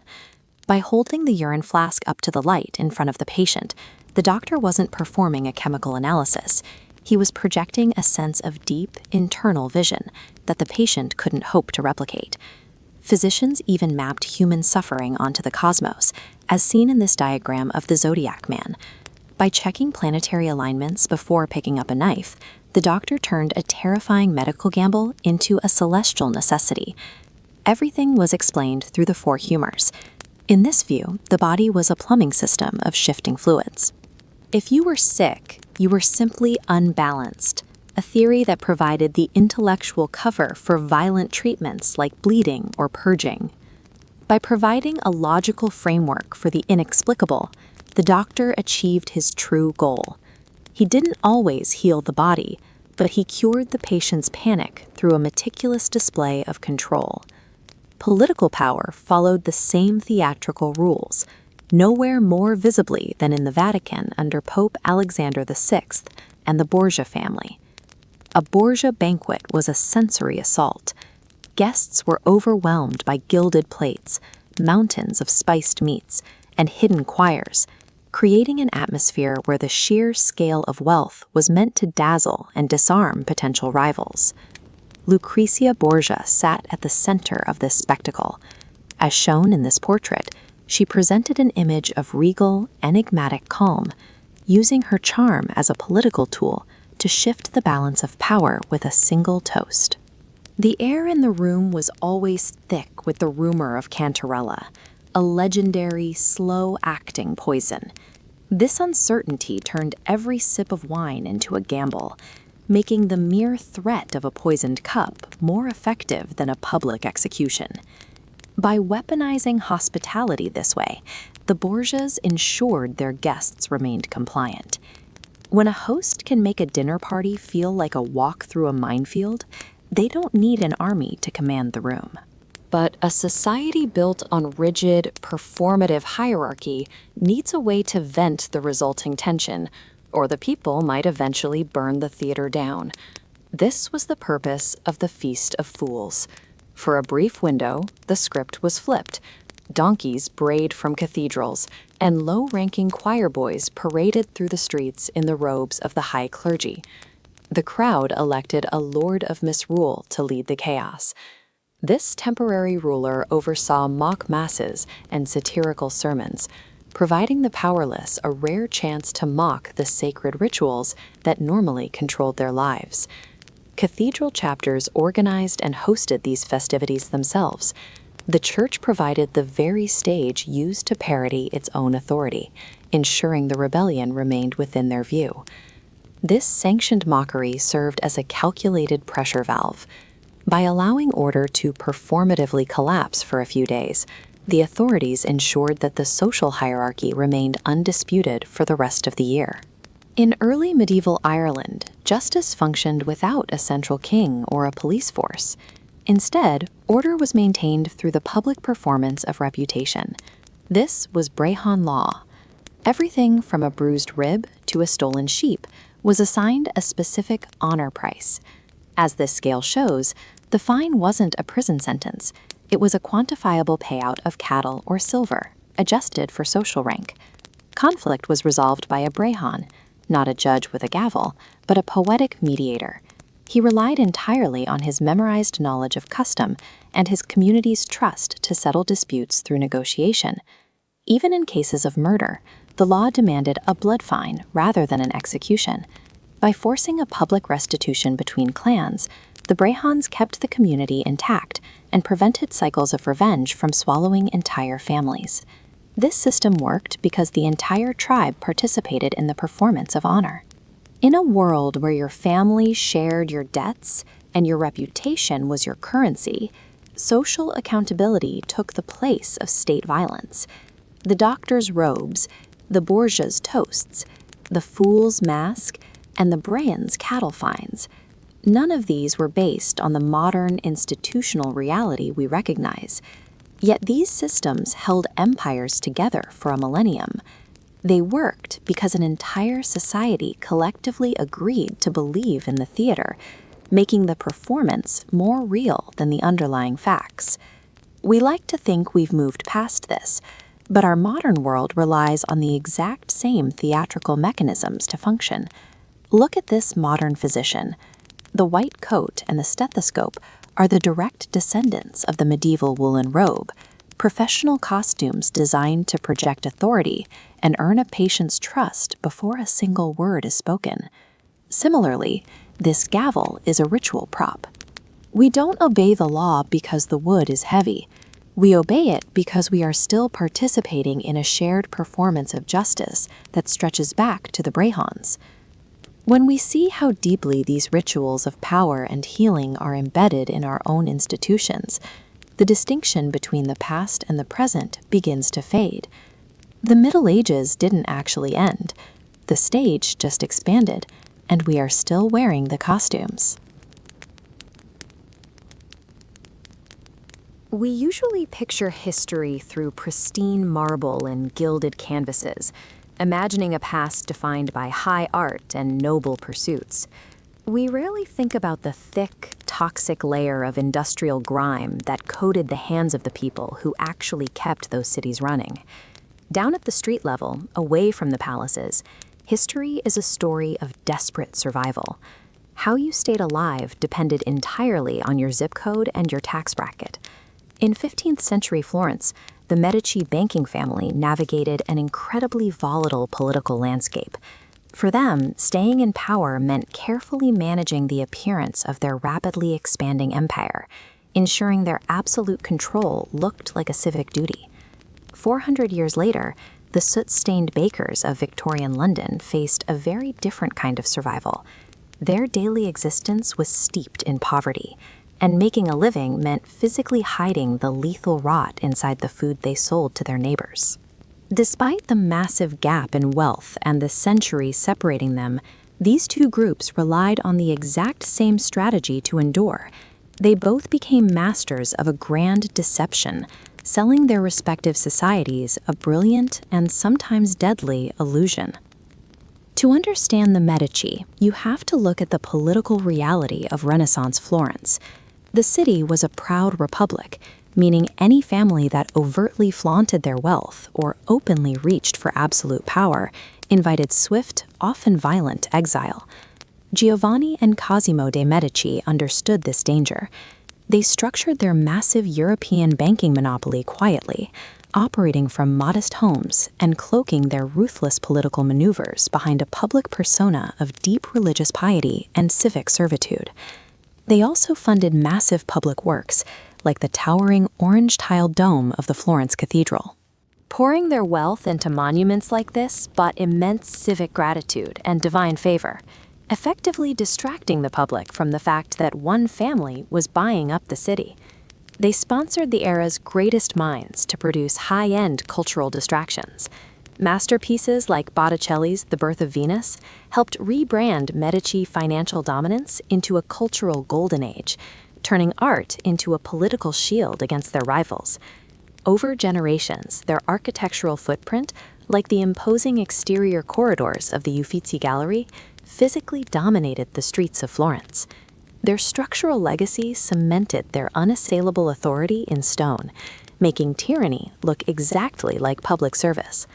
By holding the urine flask up to the light in front of the patient, the doctor wasn't performing a chemical analysis. He was projecting a sense of deep, internal vision that the patient couldn't hope to replicate. Physicians even mapped human suffering onto the cosmos, as seen in this diagram of the Zodiac Man. By checking planetary alignments before picking up a knife, the doctor turned a terrifying medical gamble into a celestial necessity. Everything was explained through the four humors. In this view, the body was a plumbing system of shifting fluids. If you were sick, you were simply unbalanced, a theory that provided the intellectual cover for violent treatments like bleeding or purging. By providing a logical framework for the inexplicable, the doctor achieved his true goal. He didn't always heal the body, but he cured the patient's panic through a meticulous display of control. Political power followed the same theatrical rules, nowhere more visibly than in the Vatican under Pope Alexander VI and the Borgia family. A Borgia banquet was a sensory assault. Guests were overwhelmed by gilded plates, mountains of spiced meats, and hidden choirs, creating an atmosphere where the sheer scale of wealth was meant to dazzle and disarm potential rivals. Lucrezia Borgia sat at the center of this spectacle. As shown in this portrait, she presented an image of regal, enigmatic calm, using her charm as a political tool to shift the balance of power with a single toast. The air in the room was always thick with the rumor of cantarella, a legendary, slow-acting poison. This uncertainty turned every sip of wine into a gamble, making the mere threat of a poisoned cup more effective than a public execution. By weaponizing hospitality this way, the Borgias ensured their guests remained compliant. When a host can make a dinner party feel like a walk through a minefield, they don't need an army to command the room. But a society built on rigid, performative hierarchy needs a way to vent the resulting tension, or the people might eventually burn the theater down. This was the purpose of the Feast of Fools. For a brief window, the script was flipped. Donkeys brayed from cathedrals, and low-ranking choir boys paraded through the streets in the robes of the high clergy. The crowd elected a lord of misrule to lead the chaos. This temporary ruler oversaw mock masses and satirical sermons, providing the powerless a rare chance to mock the sacred rituals that normally controlled their lives. Cathedral chapters organized and hosted these festivities themselves. The church provided the very stage used to parody its own authority, ensuring the rebellion remained within their view. This sanctioned mockery served as a calculated pressure valve. By allowing order to performatively collapse for a few days, the authorities ensured that the social hierarchy remained undisputed for the rest of the year. In early medieval Ireland, justice functioned without a central king or a police force. Instead, order was maintained through the public performance of reputation. This was Brehon law. Everything from a bruised rib to a stolen sheep was assigned a specific honor price. As this scale shows, the fine wasn't a prison sentence. It was a quantifiable payout of cattle or silver, adjusted for social rank. Conflict was resolved by a brehon, not a judge with a gavel, but a poetic mediator. He relied entirely on his memorized knowledge of custom and his community's trust to settle disputes through negotiation. Even in cases of murder, the law demanded a blood fine rather than an execution. By forcing a public restitution between clans, the brehons kept the community intact and prevented cycles of revenge from swallowing entire families. This system worked because the entire tribe participated in the performance of honor. In a world where your family shared your debts and your reputation was your currency, social accountability took the place of state violence. The doctor's robes, the Borgia's toasts, the fool's mask, and the Brehon's cattle fines. None of these were based on the modern institutional reality we recognize. Yet these systems held empires together for a millennium. They worked because an entire society collectively agreed to believe in the theater, making the performance more real than the underlying facts. We like to think we've moved past this, but our modern world relies on the exact same theatrical mechanisms to function. Look at this modern physician. The white coat and the stethoscope are the direct descendants of the medieval woolen robe, professional costumes designed to project authority and earn a patient's trust before a single word is spoken. Similarly, this gavel is a ritual prop. We don't obey the law because the wood is heavy. We obey it because we are still participating in a shared performance of justice that stretches back to the brehons. When we see how deeply these rituals of power and healing are embedded in our own institutions, the distinction between the past and the present begins to fade. The Middle Ages didn't actually end. The stage just expanded, and we are still wearing the costumes. We usually picture history through pristine marble and gilded canvases, imagining a past defined by high art and noble pursuits. We rarely think about the thick, toxic layer of industrial grime that coated the hands of the people who actually kept those cities running. Down at the street level, away from the palaces, history is a story of desperate survival. How you stayed alive depended entirely on your zip code and your tax bracket. In 15th century Florence, the Medici banking family navigated an incredibly volatile political landscape. For them, staying in power meant carefully managing the appearance of their rapidly expanding empire, ensuring their absolute control looked like a civic duty. 400 years later, the soot-stained bakers of Victorian London faced a very different kind of survival. Their daily existence was steeped in poverty, and making a living meant physically hiding the lethal rot inside the food they sold to their neighbors. Despite the massive gap in wealth and the centuries separating them, these two groups relied on the exact same strategy to endure. They both became masters of a grand deception, selling their respective societies a brilliant and sometimes deadly illusion. To understand the Medici, you have to look at the political reality of Renaissance Florence. The city was a proud republic, meaning any family that overtly flaunted their wealth or openly reached for absolute power invited swift, often violent exile. Giovanni and Cosimo de' Medici understood this danger. They structured their massive European banking monopoly quietly, operating from modest homes and cloaking their ruthless political maneuvers behind a public persona of deep religious piety and civic servitude. They also funded massive public works, like the towering orange-tiled dome of the Florence Cathedral. Pouring their wealth into monuments like this bought immense civic gratitude and divine favor, effectively distracting the public from the fact that one family was buying up the city. They sponsored the era's greatest minds to produce high-end cultural distractions. Masterpieces like Botticelli's The Birth of Venus helped rebrand Medici financial dominance into a cultural golden age, turning art into a political shield against their rivals. Over generations, their architectural footprint, like the imposing exterior corridors of the Uffizi Gallery, physically dominated the streets of Florence. Their structural legacy cemented their unassailable authority in stone, making tyranny look exactly like public service.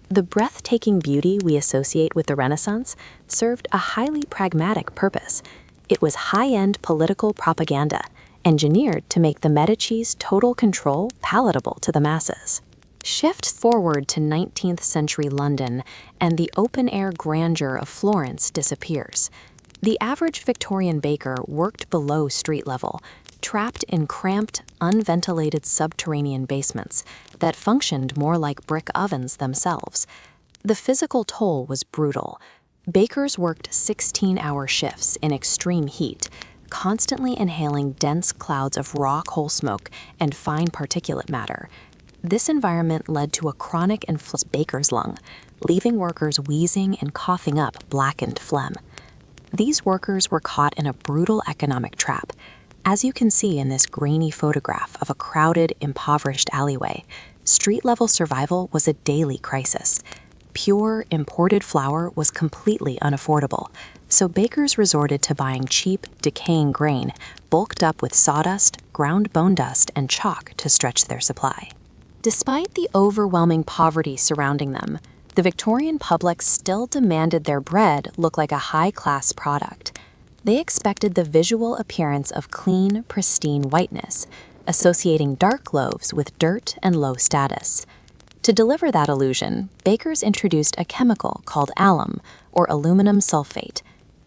The breathtaking beauty we associate with the Renaissance served a highly pragmatic purpose. It was high-end political propaganda, engineered to make the Medici's total control palatable to the masses. Shift forward to 19th century London, and the open-air grandeur of Florence disappears. The average Victorian baker worked below street level, trapped in cramped, unventilated subterranean basements that functioned more like brick ovens themselves. The physical toll was brutal. Bakers worked 16-hour shifts in extreme heat, constantly inhaling dense clouds of raw coal smoke and fine particulate matter. This environment led to a chronic inflammation of baker's lung, leaving workers wheezing and coughing up blackened phlegm. These workers were caught in a brutal economic trap. As you can see in this grainy photograph of a crowded, impoverished alleyway, street-level survival was a daily crisis. Pure, imported flour was completely unaffordable, so bakers resorted to buying cheap, decaying grain, bulked up with sawdust, ground bone dust, and chalk to stretch their supply. Despite the overwhelming poverty surrounding them, the Victorian public still demanded their bread look like a high-class product. They expected the visual appearance of clean, pristine whiteness, associating dark loaves with dirt and low status. To deliver that illusion, bakers introduced a chemical called alum, or aluminum sulfate.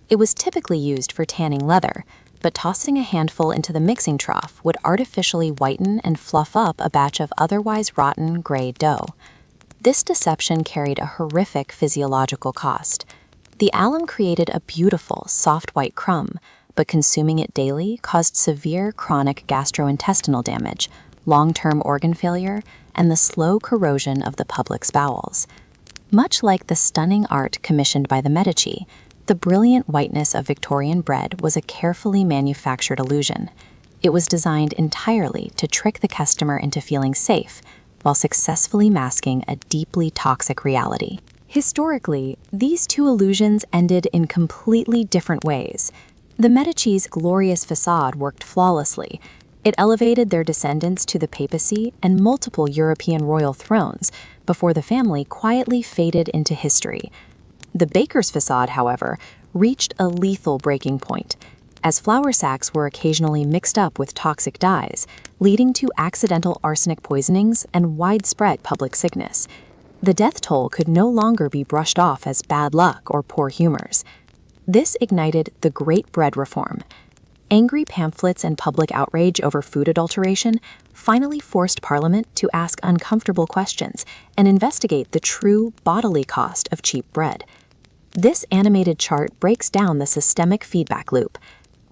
It was typically used for tanning leather, but tossing a handful into the mixing trough would artificially whiten and fluff up a batch of otherwise rotten gray dough. This deception carried a horrific physiological cost. The alum created a beautiful, soft white crumb, but consuming it daily caused severe chronic gastrointestinal damage, long-term organ failure, and the slow corrosion of the public's bowels. Much like the stunning art commissioned by the Medici, the brilliant whiteness of Victorian bread was a carefully manufactured illusion. It was designed entirely to trick the customer into feeling safe, while successfully masking a deeply toxic reality. Historically, these two illusions ended in completely different ways. The Medici's glorious facade worked flawlessly. It elevated their descendants to the papacy and multiple European royal thrones before the family quietly faded into history. The baker's facade, however, reached a lethal breaking point, as flour sacks were occasionally mixed up with toxic dyes, leading to accidental arsenic poisonings and widespread public sickness. The death toll could no longer be brushed off as bad luck or poor humors. This ignited the Great Bread Reform. Angry pamphlets and public outrage over food adulteration finally forced Parliament to ask uncomfortable questions and investigate the true bodily cost of cheap bread. This animated chart breaks down the systemic feedback loop.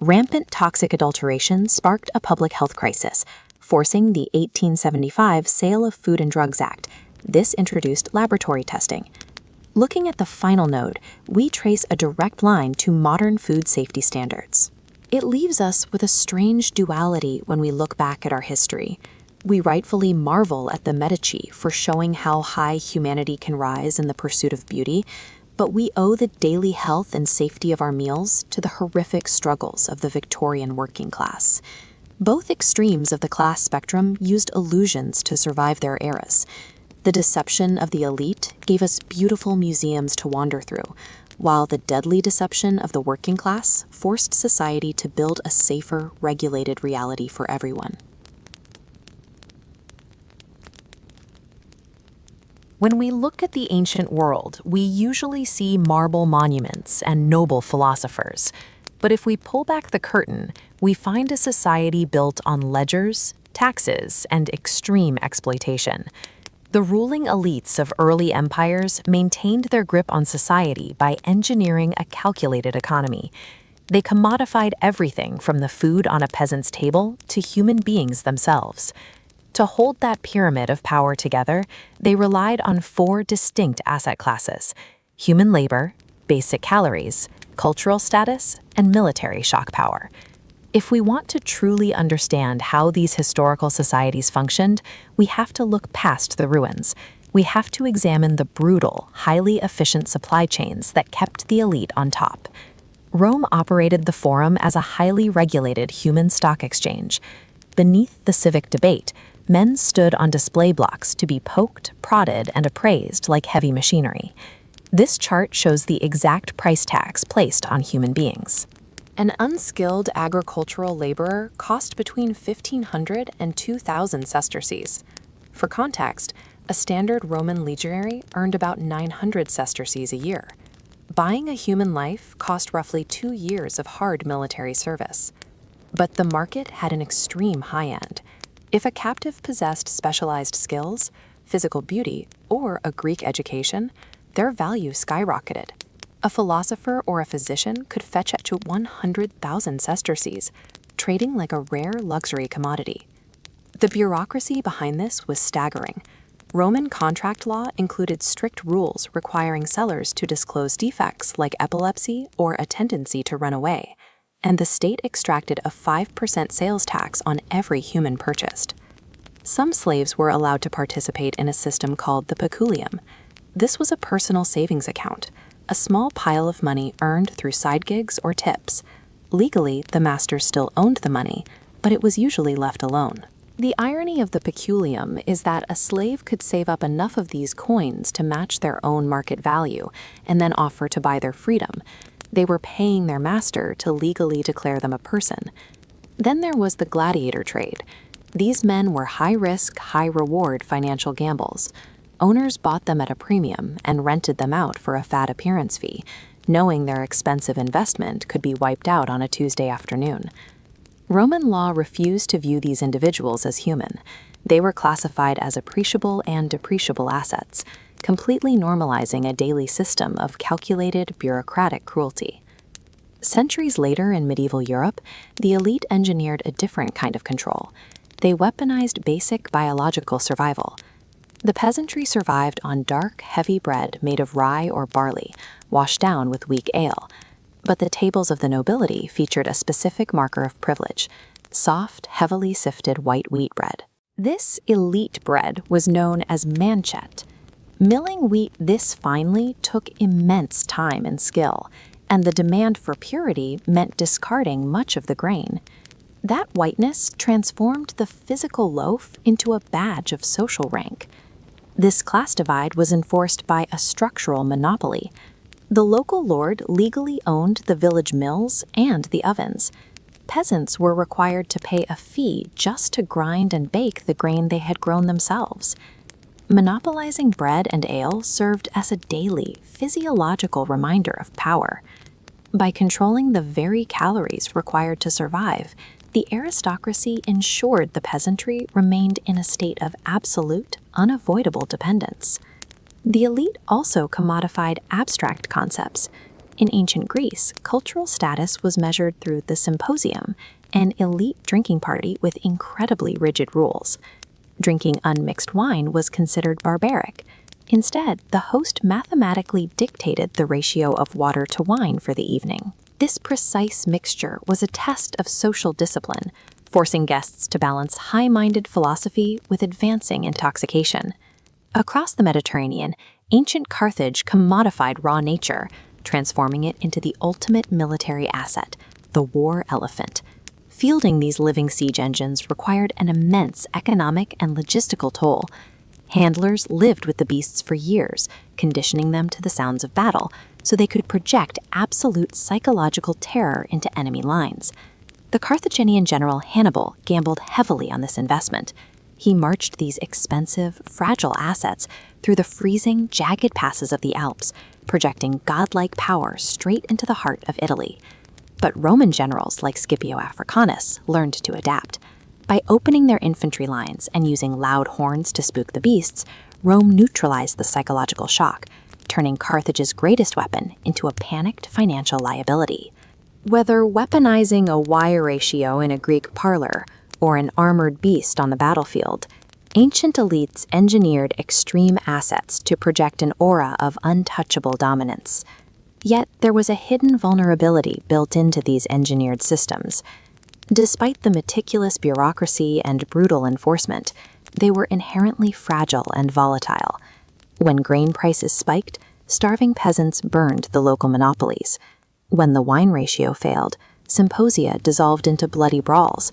Rampant toxic adulteration sparked a public health crisis, forcing the 1875 Sale of Food and Drugs Act. This introduced laboratory testing. Looking at the final node, we trace a direct line to modern food safety standards. It leaves us with a strange duality when we look back at our history. We rightfully marvel at the Medici for showing how high humanity can rise in the pursuit of beauty, but we owe the daily health and safety of our meals to the horrific struggles of the Victorian working class. Both extremes of the class spectrum used illusions to survive their eras. The deception of the elite gave us beautiful museums to wander through, while the deadly deception of the working class forced society to build a safer, regulated reality for everyone. When we look at the ancient world, we usually see marble monuments and noble philosophers. But if we pull back the curtain, we find a society built on ledgers, taxes, and extreme exploitation. The ruling elites of early empires maintained their grip on society by engineering a calculated economy. They commodified everything from the food on a peasant's table to human beings themselves. To hold that pyramid of power together, they relied on 4 distinct asset classes: human labor, basic calories, cultural status, and military shock power. If we want to truly understand how these historical societies functioned, we have to look past the ruins. We have to examine the brutal, highly efficient supply chains that kept the elite on top. Rome operated the Forum as a highly regulated human stock exchange. Beneath the civic debate, men stood on display blocks to be poked, prodded, and appraised like heavy machinery. This chart shows the exact price tags placed on human beings. An unskilled agricultural laborer cost between 1,500 and 2,000 sesterces. For context, a standard Roman legionary earned about 900 sesterces a year. Buying a human life cost roughly 2 years of hard military service. But the market had an extreme high end. If a captive possessed specialized skills, physical beauty, or a Greek education, their value skyrocketed. A philosopher or a physician could fetch up to 100,000 sesterces, trading like a rare luxury commodity. The bureaucracy behind this was staggering. Roman contract law included strict rules requiring sellers to disclose defects like epilepsy or a tendency to run away, and the state extracted a 5% sales tax on every human purchased. Some slaves were allowed to participate in a system called the peculium. This was a personal savings account, a small pile of money earned through side gigs or tips. Legally, the master still owned the money, but it was usually left alone. The irony of the peculium is that a slave could save up enough of these coins to match their own market value and then offer to buy their freedom. They were paying their master to legally declare them a person. Then there was the gladiator trade. These men were high-risk, high-reward financial gambles. Owners bought them at a premium and rented them out for a fat appearance fee, knowing their expensive investment could be wiped out on a Tuesday afternoon. Roman law refused to view these individuals as human. They were classified as appreciable and depreciable assets, completely normalizing a daily system of calculated bureaucratic cruelty. Centuries later in medieval Europe, the elite engineered a different kind of control. They weaponized basic biological survival. The peasantry survived on dark, heavy bread made of rye or barley, washed down with weak ale. But the tables of the nobility featured a specific marker of privilege: soft, heavily sifted white wheat bread. This elite bread was known as manchet. Milling wheat this finely took immense time and skill, and the demand for purity meant discarding much of the grain. That whiteness transformed the physical loaf into a badge of social rank. This class divide was enforced by a structural monopoly. The local lord legally owned the village mills and the ovens. Peasants were required to pay a fee just to grind and bake the grain they had grown themselves. Monopolizing bread and ale served as a daily, physiological reminder of power. By controlling the very calories required to survive, the aristocracy ensured the peasantry remained in a state of absolute, unavoidable dependence. The elite also commodified abstract concepts. In ancient Greece, cultural status was measured through the symposium, an elite drinking party with incredibly rigid rules. Drinking unmixed wine was considered barbaric. Instead, the host mathematically dictated the ratio of water to wine for the evening. This precise mixture was a test of social discipline, forcing guests to balance high-minded philosophy with advancing intoxication. Across the Mediterranean, ancient Carthage commodified raw nature, transforming it into the ultimate military asset, the war elephant. Fielding these living siege engines required an immense economic and logistical toll. Handlers lived with the beasts for years, conditioning them to the sounds of battle, so they could project absolute psychological terror into enemy lines. The Carthaginian general Hannibal gambled heavily on this investment. He marched these expensive, fragile assets through the freezing, jagged passes of the Alps, projecting godlike power straight into the heart of Italy. But Roman generals like Scipio Africanus learned to adapt. By opening their infantry lines and using loud horns to spook the beasts, Rome neutralized the psychological shock, turning Carthage's greatest weapon into a panicked financial liability. Whether weaponizing a Y ratio in a Greek parlor or an armored beast on the battlefield, ancient elites engineered extreme assets to project an aura of untouchable dominance. Yet there was a hidden vulnerability built into these engineered systems. Despite the meticulous bureaucracy and brutal enforcement, they were inherently fragile and volatile. When grain prices spiked, starving peasants burned the local monopolies. When the wine ratio failed, symposia dissolved into bloody brawls.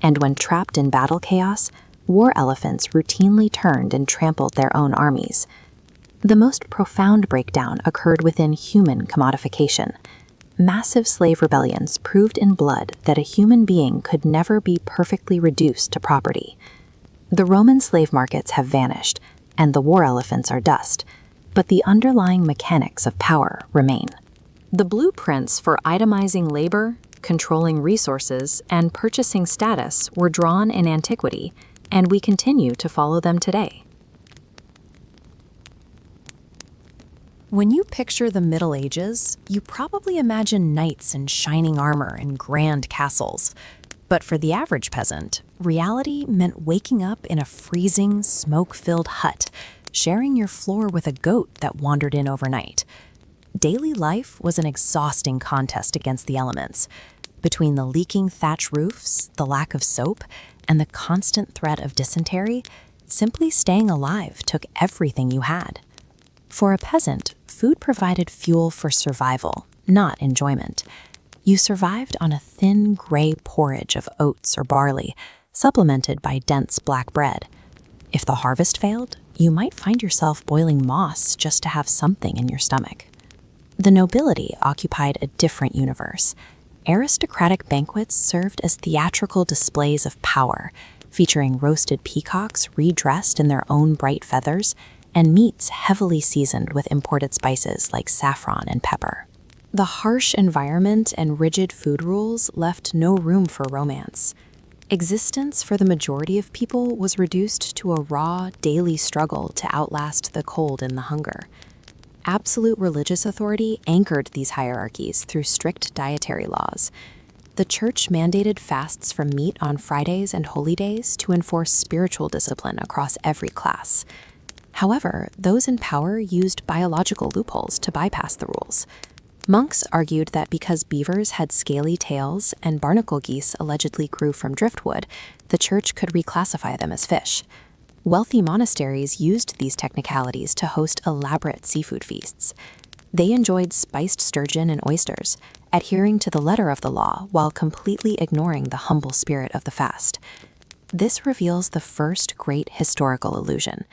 And when trapped in battle chaos, war elephants routinely turned and trampled their own armies. The most profound breakdown occurred within human commodification. Massive slave rebellions proved in blood that a human being could never be perfectly reduced to property. The Roman slave markets have vanished, and the war elephants are dust, but the underlying mechanics of power remain. The blueprints for itemizing labor, controlling resources, and purchasing status were drawn in antiquity, and we continue to follow them today. When you picture the Middle Ages, you probably imagine knights in shining armor and grand castles. But for the average peasant, reality meant waking up in a freezing, smoke-filled hut, sharing your floor with a goat that wandered in overnight. Daily life was an exhausting contest against the elements. Between the leaking thatch roofs, the lack of soap, and the constant threat of dysentery, simply staying alive took everything you had. For a peasant, food provided fuel for survival, not enjoyment. You survived on a thin, gray porridge of oats or barley, supplemented by dense black bread. If the harvest failed, you might find yourself boiling moss just to have something in your stomach. The nobility occupied a different universe. Aristocratic banquets served as theatrical displays of power, featuring roasted peacocks redressed in their own bright feathers, and meats heavily seasoned with imported spices like saffron and pepper. The harsh environment and rigid food rules left no room for romance. Existence for the majority of people was reduced to a raw, daily struggle to outlast the cold and the hunger. Absolute religious authority anchored these hierarchies through strict dietary laws. The church mandated fasts from meat on Fridays and holy days to enforce spiritual discipline across every class. However, those in power used biological loopholes to bypass the rules. Monks argued that because beavers had scaly tails and barnacle geese allegedly grew from driftwood, the church could reclassify them as fish. Wealthy monasteries used these technicalities to host elaborate seafood feasts. They enjoyed spiced sturgeon and oysters, adhering to the letter of the law while completely ignoring the humble spirit of the fast. This reveals the first great historical illusion.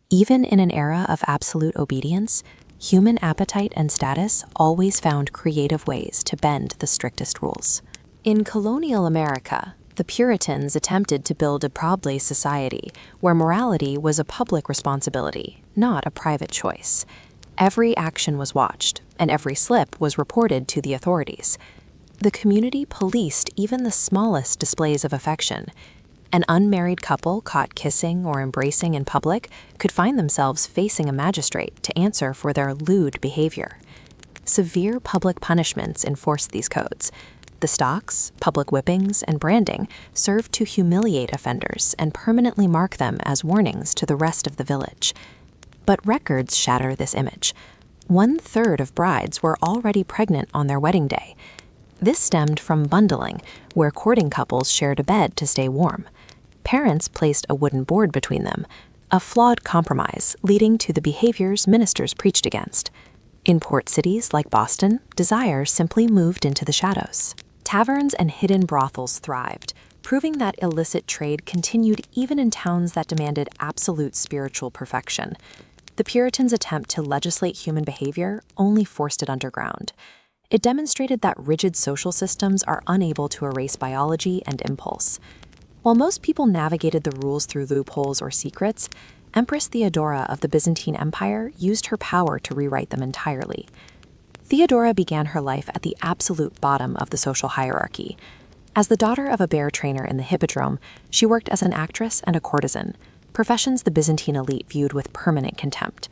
Even in an era of absolute obedience, human appetite and status always found creative ways to bend the strictest rules. In colonial America, the Puritans attempted to build a probable society where morality was a public responsibility, not a private choice. Every action was watched, and every slip was reported to the authorities. The community policed even the smallest displays of affection. An unmarried couple caught kissing or embracing in public could find themselves facing a magistrate to answer for their lewd behavior. Severe public punishments enforced these codes. The stocks, public whippings, and branding served to humiliate offenders and permanently mark them as warnings to the rest of the village. But records shatter this image. 1/3 of brides were already pregnant on their wedding day. This stemmed from bundling, where courting couples shared a bed to stay warm. Parents placed a wooden board between them, a flawed compromise leading to the behaviors ministers preached against. In port cities like Boston, desire simply moved into the shadows. Taverns and hidden brothels thrived, proving that illicit trade continued even in towns that demanded absolute spiritual perfection. The Puritans' attempt to legislate human behavior only forced it underground. It demonstrated that rigid social systems are unable to erase biology and impulse. While most people navigated the rules through loopholes or secrets, Empress Theodora of the Byzantine Empire used her power to rewrite them entirely. Theodora began her life at the absolute bottom of the social hierarchy. As the daughter of a bear trainer in the Hippodrome, she worked as an actress and a courtesan, professions the Byzantine elite viewed with permanent contempt.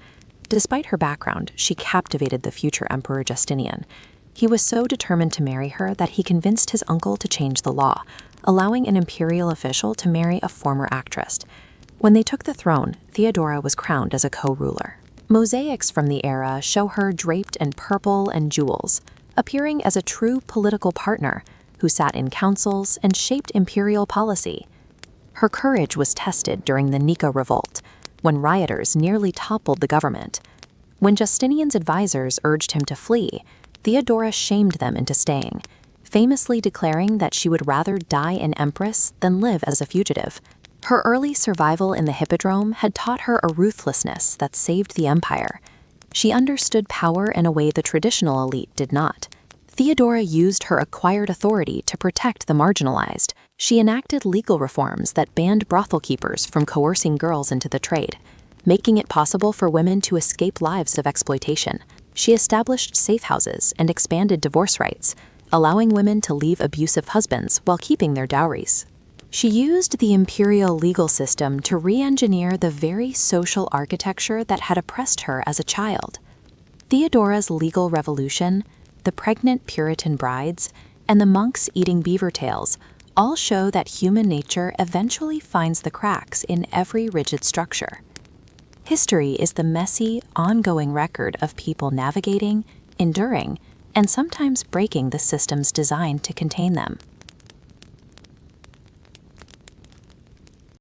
Despite her background, she captivated the future Emperor Justinian. He was so determined to marry her that he convinced his uncle to change the law, allowing an imperial official to marry a former actress. When they took the throne, Theodora was crowned as a co-ruler. Mosaics from the era show her draped in purple and jewels, appearing as a true political partner who sat in councils and shaped imperial policy. Her courage was tested during the Nika Revolt, when rioters nearly toppled the government. When Justinian's advisors urged him to flee, Theodora shamed them into staying, famously declaring that she would rather die an empress than live as a fugitive. Her early survival in the Hippodrome had taught her a ruthlessness that saved the empire. She understood power in a way the traditional elite did not. Theodora used her acquired authority to protect the marginalized. She enacted legal reforms that banned brothel keepers from coercing girls into the trade, making it possible for women to escape lives of exploitation. She established safe houses and expanded divorce rights, allowing women to leave abusive husbands while keeping their dowries. She used the imperial legal system to re-engineer the very social architecture that had oppressed her as a child. Theodora's legal revolution, the pregnant Puritan brides, and the monks eating beaver tails all show that human nature eventually finds the cracks in every rigid structure. History is the messy, ongoing record of people navigating, enduring, and sometimes breaking the systems designed to contain them.